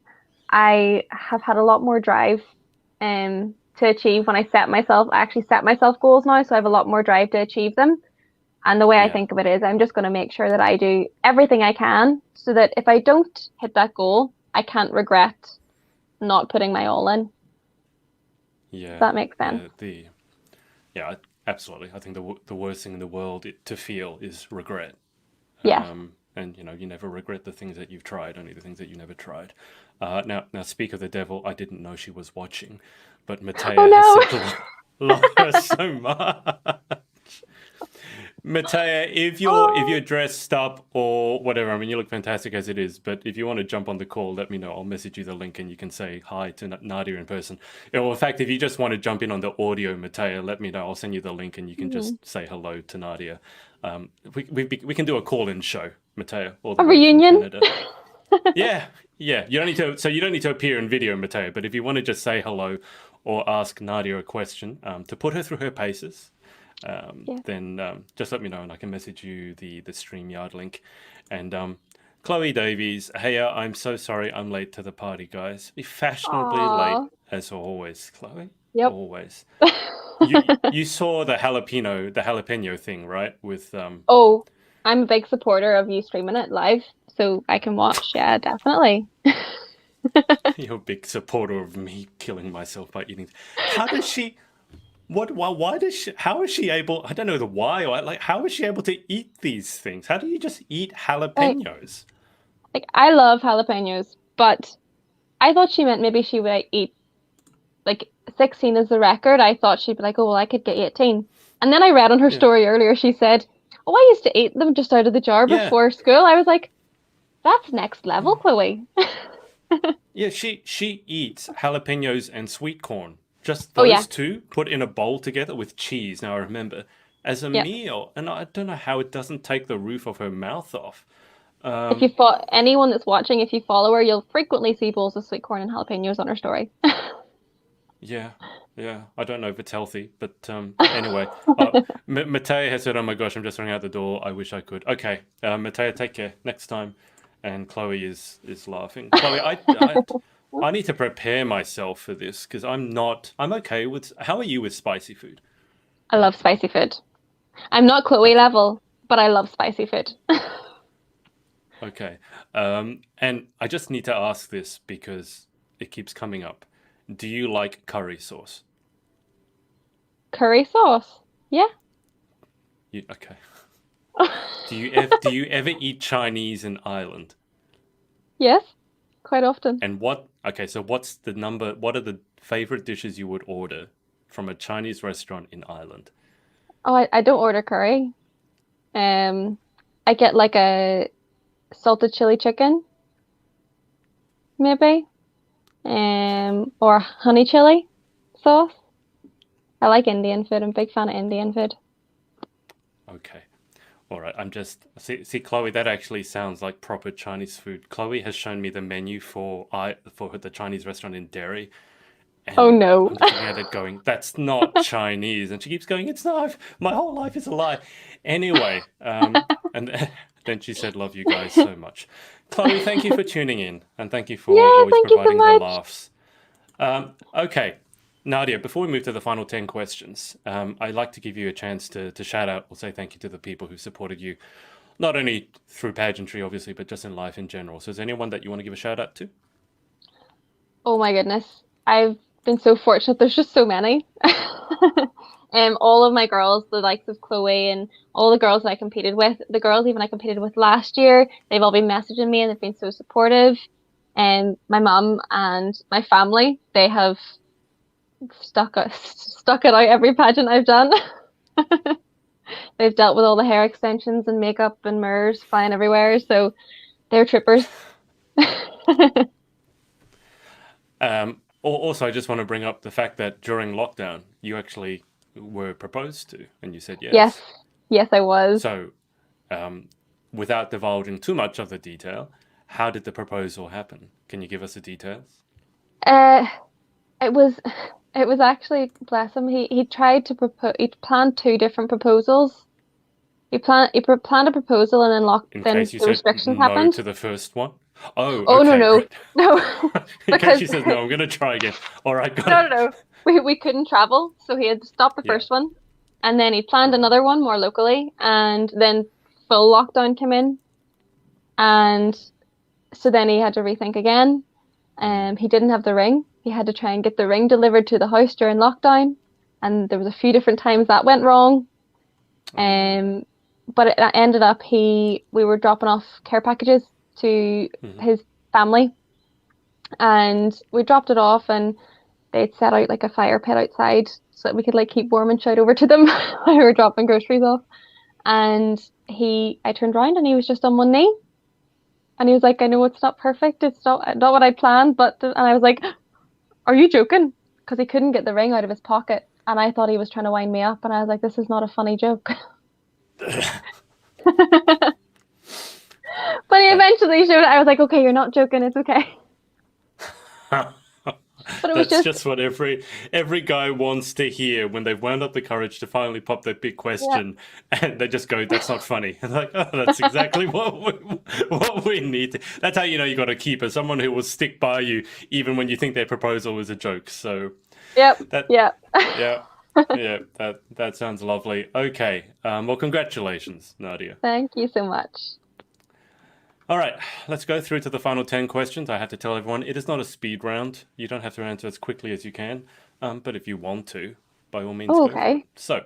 I have had a lot more drive to achieve when I actually set myself goals now, so I have a lot more drive to achieve them. And the way I Yeah. think of it is I'm just going to make sure that I do everything I can so that if I don't hit that goal, I can't regret not putting my all in. If Yeah. that makes sense. Yeah. Yeah. Absolutely. I think the worst thing in the world to feel is regret. Yes. And you never regret the things that you've tried, only the things that you never tried. Now, speak of the devil. I didn't know she was watching, but Oh Matea has said no. to Laura so much. Matea, if Oh. you're dressed up or whatever, I mean, you look fantastic as it is. But if you want to jump on the call, let me know. I'll message you the link, and you can say hi to Nadia in person. Or in fact, if you just want to jump in on the audio, Matea, let me know. I'll send you the link, and you can Hmm. just say hello to Nadia. We can do a call-in show, Matea, all the A way from reunion. Canada. Yeah, yeah. You don't need to. So you don't need to appear in video, Matea. But if you want to just say hello or ask Nadia a question to put her through her paces, Yeah. then just let me know and I can message you the StreamYard link. And Chloe Davies, hey, I'm so sorry I'm late to the party, guys. Be fashionably late Aw. as always, Chloe. Yep. Always. You saw the jalapeno thing, right? With Oh, I'm a big supporter of you streaming it live so I can watch. Yeah, definitely. you're a big supporter of me killing myself by eating. How does she? What? Why does she? How is she able? I don't know the why. Or like, how is she able to eat these things? How do you just eat Like, jalapenos? I love jalapenos, but I thought she meant maybe she would eat like 16 is the record. I thought she'd be like, oh, well, I could get 18. And then I read on her Yeah, story earlier, she said, oh, I used to eat them just out of the jar yeah, before school. I was like, that's next level, yeah. Chloe. Yeah, she eats jalapenos and sweet corn. Just Oh, yeah. those two put in a bowl together with cheese. Now I remember as a Yep. meal, and I don't know how it doesn't take the roof of her mouth off. If you Um, fo anyone that's watching, if you follow her, you'll frequently see bowls of sweet corn and jalapenos on her story. yeah, yeah. I don't know if it's healthy, but anyway. Matea has said, "Oh my gosh, I'm just running out the door. I wish I could." Okay, Matea, take care next time. And Chloe is laughing. Chloe, I need to prepare myself for this because I'm not. I'm okay with. How are you with spicy food? I love spicy food. I'm not Chloe Okay. level, but I love spicy food. Okay. And I just need to ask this because it keeps coming up. Do you like curry sauce? Curry sauce. Yeah. Okay. Do you ever eat Chinese in Ireland? Yes, quite often. And what? Okay, so what's the number? What are the favorite dishes you would order from a Chinese restaurant in Ireland? Oh, I don't order curry. Um, I get like salted chili chicken, maybe, or honey chili sauce. I like Indian food. I'm a big fan of Indian food. Okay. All right. I'm just see Chloe. That actually sounds like proper Chinese food. Chloe has shown me the menu for the Chinese restaurant in Derry, Oh and no. I'm looking at it going, "That's not Chinese," and she keeps going, "It's not. My whole life is a lie." Anyway, and then she said, "Love you guys so much." Chloe, thank you for tuning in, and thank you for Yeah, always thank you so providing the much. laughs. Okay, Nadia, before we move to the final 10 questions, I'd like to give you a chance to shout out or say thank you to the people who supported you, not only through pageantry, obviously, but just in life in general. So is there anyone that you want to give a shout out to? Oh my goodness. I've been so fortunate. There's just so many. All of my girls, the likes of Chloe and all the girls that I competed with, the girls even I competed with last year, they've all been messaging me and they've been so supportive. And my mum and my family, they have stuck it out every pageant I've done. They've dealt with all the hair extensions and makeup and mirrors flying everywhere, so they're trippers. Also, I just want to bring up the fact that during lockdown, you actually were proposed to, and you said Yes, yes. yes, I was. So, um, without divulging too much of the detail, how did the proposal happen? Can you give us the details? Uh, it was it was actually, bless him, he tried to propose, he planned two different proposals. Planned a proposal and then In then case you the said restrictions no happened. to the first one? Oh, Oh no okay, no right. no In case because she says no, I'm gonna try again. All right, got no no it. no we couldn't travel, so he had to stop the Yeah, first one, and then he planned right. another one more locally, and then full lockdown came in, and so then he had to rethink again. Mm. He didn't have the ring. He had to try and get the ring delivered to the house during lockdown, and there was a few different times that went wrong. Oh no. Um, but it ended up we were dropping off care packages to Hmm. his family, and we dropped it off, and they'd set out like a fire pit outside so that we could like keep warm and shout over to them while we were dropping groceries off. And I turned around and he was just on one knee, and he was like, "I know it's not perfect, it's not what I planned, but," and I was like, "Are you joking?" Because he couldn't get the ring out of his pocket, and I thought he was trying to wind me up, and I was like, "This is not a funny joke." But he That eventually showed it. I was like, "Okay, you're not joking. It's okay." But it was that's just, just what every guy wants to hear when they've wound up the courage to finally pop that big yeah, question, and they just go, "That's not funny." And like, oh, that's exactly what we need. That's how you know you got a keeper, someone who will stick by you even when you think their proposal is a joke. So yep, that, yep. yeah, yeah, that sounds lovely. Okay, well, congratulations, Nadia. Thank you so much. All right, let's go through to the final 10 questions. I have to tell everyone it is not a speed round. You don't have to answer as quickly as you can, but if you want to, by all means, Oh, go for it. okay. So,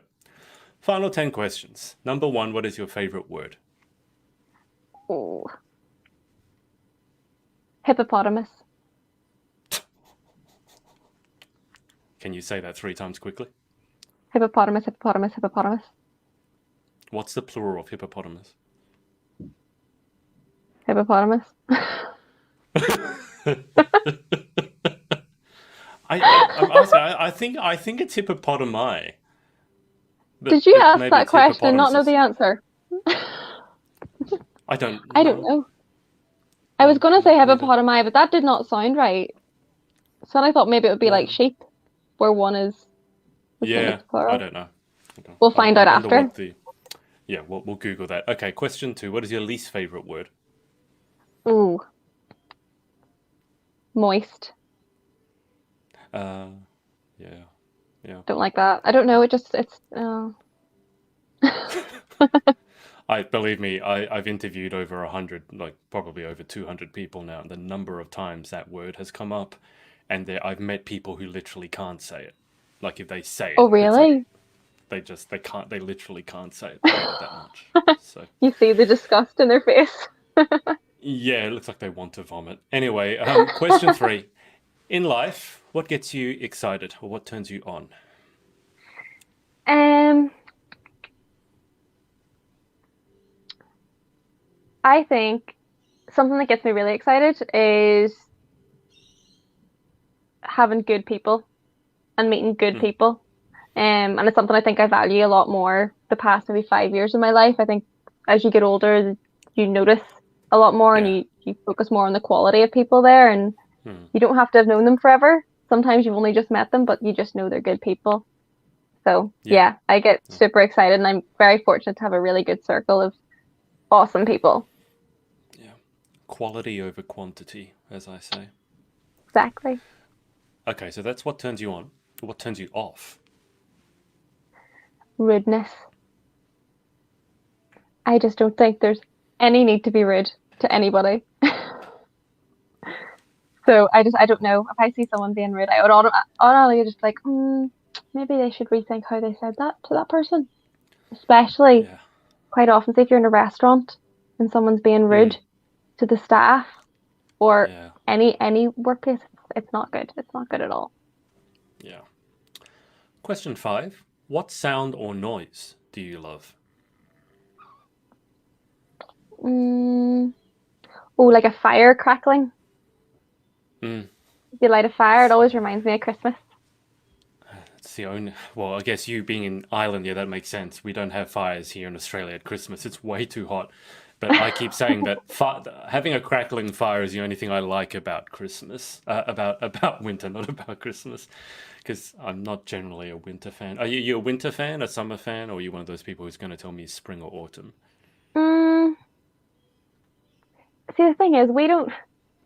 final 10 questions. Number one, what is your favorite word? Oh, hippopotamus. Can you say that three times quickly? Hippopotamus, hippopotamus, hippopotamus. What's the plural of hippopotamus? Hippopotamus. I'm asking, I think it's hippopotami, Did but you but ask maybe that it's question and not know hippopotamuses. the answer? I don't I don't know. know. I was gonna say Neither. hippopotami, but that did not sound right. So I thought maybe it would be like Well, sheep, where one is the same as yeah, the I plural. don't know. We'll I, find I out wonder after. what the Yeah, we'll Google that. Okay, question two. What is your least favorite word? Ooh, moist. Uh, yeah, yeah. Don't like that. I don't know. It's. I believe me, I've interviewed over 100, like probably over 200 people now, and the number of times that word has come up, and I've met people who literally can't say it. Like if they say Oh, it, it's like really? they can't, they literally can't say it. They hate it that much. So You see the disgust in their face. yeah, it looks like they want to vomit. Anyway, question three. In life, what gets you excited or what turns you on? Um, I think something that gets me really excited is having good people and meeting good Mm. people. And it's something I think I value a lot more the past maybe 5 years of my life. I think as you get older, you notice a lot more and Yeah. you focus more on the quality of people there, and Mm. you don't have to have known them forever. Sometimes you've only just met them, but you just know they're good people. So Yeah. yeah, I get super excited and I'm very fortunate to have a really good circle of awesome people. Yeah. Quality over quantity, as I say. Exactly. Okay, so that's what turns you on. What turns you off? Rudeness. I just don't think there's any need to be rude to anybody. So I don't know. If I see someone being rude, I would automatically just like, maybe they should rethink how they said that to that person. Especially Yeah. quite often, say if you're in a restaurant and someone's being Mm. rude to the staff or Yeah. any workplace, it's not good. It's not good at all. Yeah. Question 5. What sound or noise do you love? Mm, oh, like a fire crackling. Mm. If you light a fire, it always reminds me of Christmas. It's the only. Well, I guess you being in Ireland, yeah, that makes sense. We don't have fires here in Australia at Christmas. It's way too hot. But I keep saying that having a crackling fire is the only thing I like about Christmas, about winter, not about Christmas, because I'm not generally a winter fan. Are you a winter fan, a summer fan, or are you one of those people who's going to tell me spring or autumn? Mm, see, the thing is,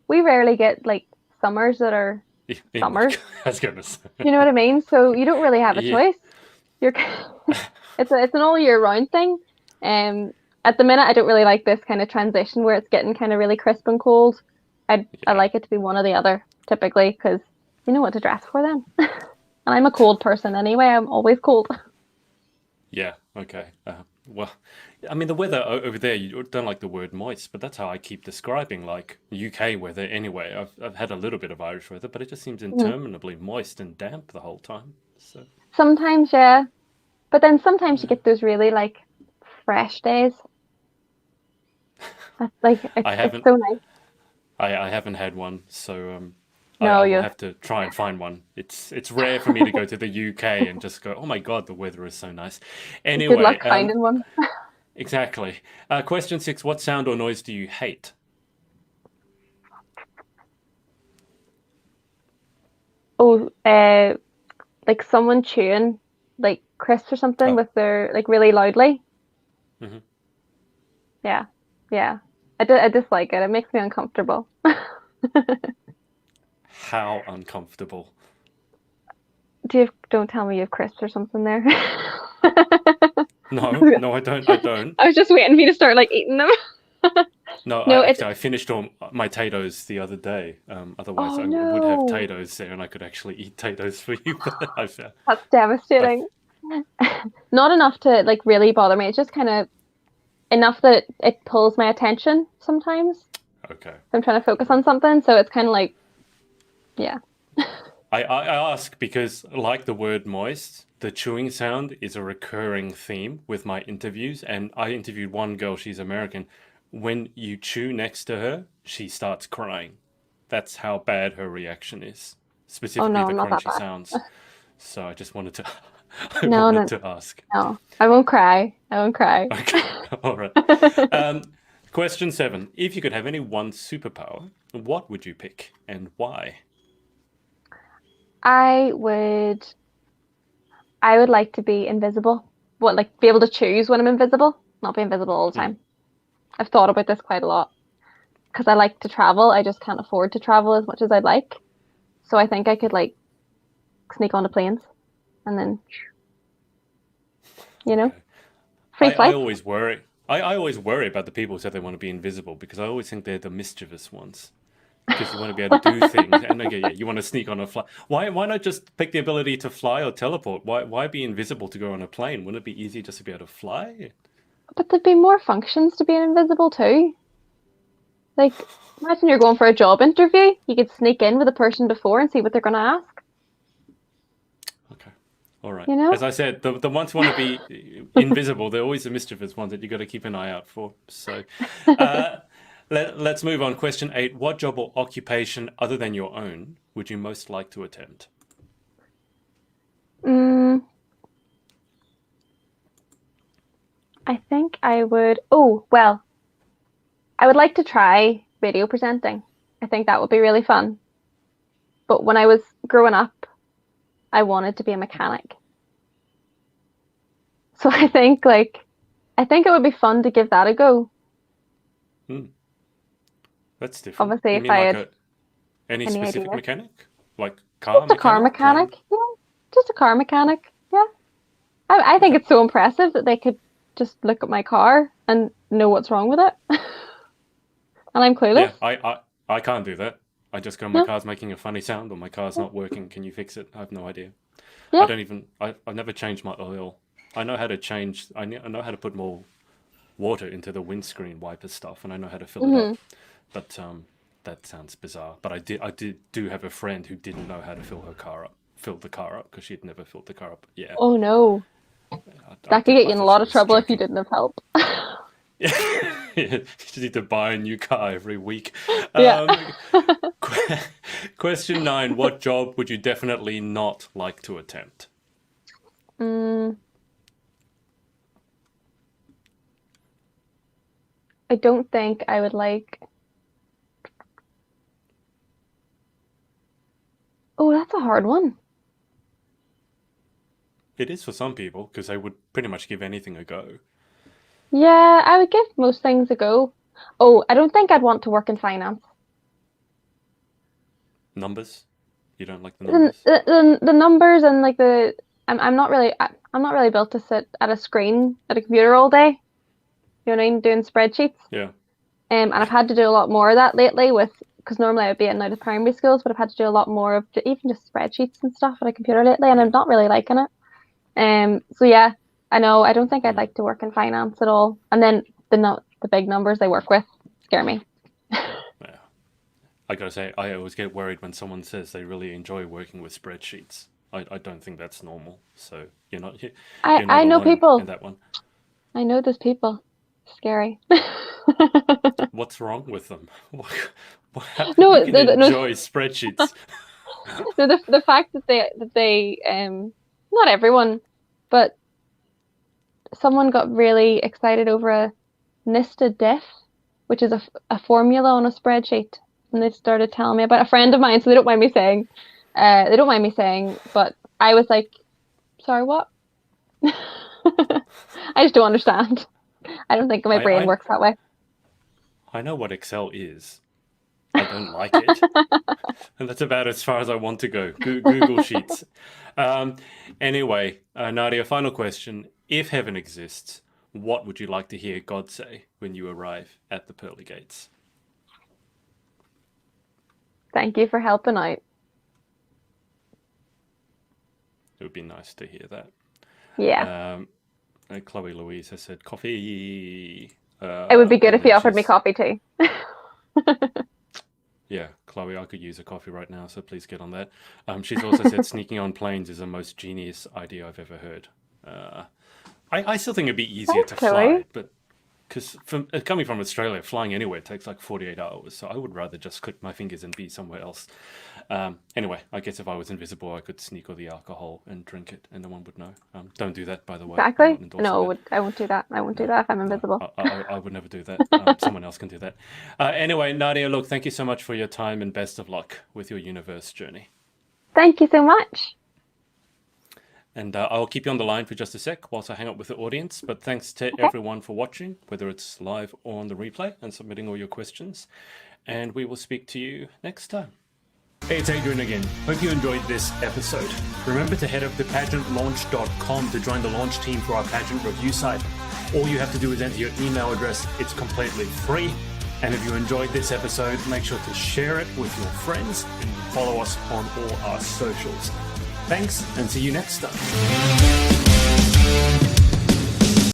we rarely get like summers that are In summers. I was going to say, You know what I mean? So you don't really have a yeah, choice. You're it's an all year round thing. At the minute, I don't really like this kind of transition where it's getting kind of really crisp and cold. I yeah, like it to be one or the other typically because you know what to dress for then. And I'm a cold person anyway. I'm always cold. yeah. Okay. Well, I mean, the weather over there, you don't like the word moist, but that's how I keep describing like UK weather anyway. I've had a little bit of Irish weather, but it just seems Mhm. interminably moist and damp the whole time. So, Sometimes, yeah, but then sometimes you yeah. get those really like fresh days. That's like I it's haven't so nice. I haven't had one, so I No, will you have to try and find one. It's rare for me to go to the UK and just go, oh my God, the weather is so nice. good Anyway, luck finding one. exactly. Question 6, what sound or noise do you hate? Oh, like someone chewing like crisps or something Oh, with their like really loudly. hmm. Yeah, yeah. I dislike it. It makes me uncomfortable. How uncomfortable. Don't tell me you have crisps or something there. No, no, I don't. I don't. I was just waiting for you to start like eating them. No, No, it's I finished all my potatoes the other day. Otherwise, oh would have no, potatoes there, and I could actually eat potatoes for you. But that's I, devastating. Not enough to like really bother me. It's just kind of enough that it pulls my attention sometimes. okay, If I'm trying to all focus right. on something, so it's kind of like yeah. I ask because, like the word moist, the chewing sound is a recurring theme with my interviews. And I interviewed one girl, she's American. When you chew next to her, she starts crying. That's how bad her reaction is, Oh specifically no, the I'm not that crunchy bad. sounds. So I just wanted to, I No, wanted no, to ask. no. I won't cry. I won't cry. Okay, all right. Um, Question 7. If you could have any one superpower, what would you pick and why? I would I would like to be invisible. What, like be able to choose when I'm invisible, not be invisible all the Hmm. time. I've thought about this quite a lot because I like to travel. I just can't afford to travel as much as I'd like. So I think I could like sneak onto planes and then, you know, Okay. free I flights. always worry. I always worry about the people who say they want to be invisible because I always think they're the mischievous ones. Because you want to be able to do things, and okay, yeah, you want to sneak on a flight. Why not just pick the ability to fly or teleport? Why be invisible to go on a plane? Wouldn't it be easy just to be able to fly? But there'd be more functions to being invisible too. Like, imagine you're going for a job interview. You could sneak in with a person before and see what they're going to ask, Okay, all right. you know? As I said, the ones who want to be invisible, they're always the mischievous ones that you got to keep an eye out for. So, uh, Let's move on. Question 8. What job or occupation other than your own would you most like to attempt? I think I would. Oh, well, I would like to try radio presenting. I think that would be really fun. But when I was growing up, I wanted to be a mechanic. So I think it would be fun to give that a go. That's different. Obviously, You if mean I like had any any specific idea. mechanic? Like car Just a car mechanic? mechanic. Yeah, just a car mechanic. Yeah. I think Okay. it's so impressive that they could just look at my car and know what's wrong with it. And I'm clueless. Yeah, I can't do that. I just go, my No. car's making a funny sound or my car's not working. Can you fix it? I have no idea. Yeah. I've never changed my oil. I know how to change, I know how to put more water into the windscreen wiper stuff, and I know how to fill it up. But that sounds bizarre. But I do have a friend who didn't know how to fill the car up because she'd never filled the car up. Yeah, Oh no. I That could get you I in a thought lot she of was trouble if you joking. didn't have help. You just need to buy a new car every week. Yeah. Question 9. What job would you definitely not like to attempt? Mm, I don't think I would like. Oh, that's a hard one. It is for some people because they would pretty much give anything a go. Yeah, I would give most things a go. Oh, I don't think I'd want to work in finance. Numbers? You don't like the The numbers? the numbers and like I'm not really I'm not really built to sit at a screen at a computer all day. You know what I mean? Doing spreadsheets. Yeah. And I've had to do a lot more of that lately with because normally I would be in out of primary schools, but I've had to do a lot more of even just spreadsheets and stuff at a computer lately, and Yeah. I'm not really liking it. So yeah, I know I don't think I'd Mm. like to work in finance at all. And then the big numbers they work with scare me. Yeah. I gotta say, I always get worried when someone says they really enjoy working with spreadsheets. I don't think that's normal. So you're not I know alone in people. that one. I know those people. Scary. What's wrong with them? How No, can you no, enjoy spreadsheets? no, the fact that they not everyone, but someone got really excited over a nested diff, which is a formula on a spreadsheet, and they started telling me about a friend of mine, so they don't mind me saying, but I was like, sorry, what? I just don't understand. I don't think my I, brain I works that way. I know what Excel is. I don't like it. And that's about as far as I want to go. Google Sheets. Um, anyway, Nadia, final question. If heaven exists, what would you like to hear God say when you arrive at the pearly gates? Thank you for helping out. It would be nice to hear that. Yeah. Chloe Louise has said coffee. It would be good And if he then offered me she's, coffee too. yeah, Chloe, I could use a coffee right now, so please get on that. She's also said sneaking on planes is the most genius idea I've ever heard. I still think it'd be easier Thanks, to Chloe. fly, but because coming from Australia, flying anywhere takes like 48 hours, so I would rather just click my fingers and be somewhere else. Anyway, I guess if I was invisible, I could sneak all the alcohol and drink it, and no one would know. Don't do that, by the way. I'm Exactly. not endorsing No, that. I won't do that. I won't do No, that if I'm no, invisible. I would never do that. Someone else can do that. Anyway, Nadia, look, thank you so much for your time and best of luck with your universe journey. Thank you so much. And I'll keep you on the line for just a sec whilst I hang up with the audience. But thanks to Okay. everyone for watching, whether it's live or on the replay, and submitting all your questions. And we will speak to you next time. Hey, it's Adrian again. Hope you enjoyed this episode. Remember to head up to pageantlaunch.com to join the launch team for our pageant review site. All you have to do is enter your email address. It's completely free. And if you enjoyed this episode, make sure to share it with your friends and follow us on all our socials. Thanks, and see you next time.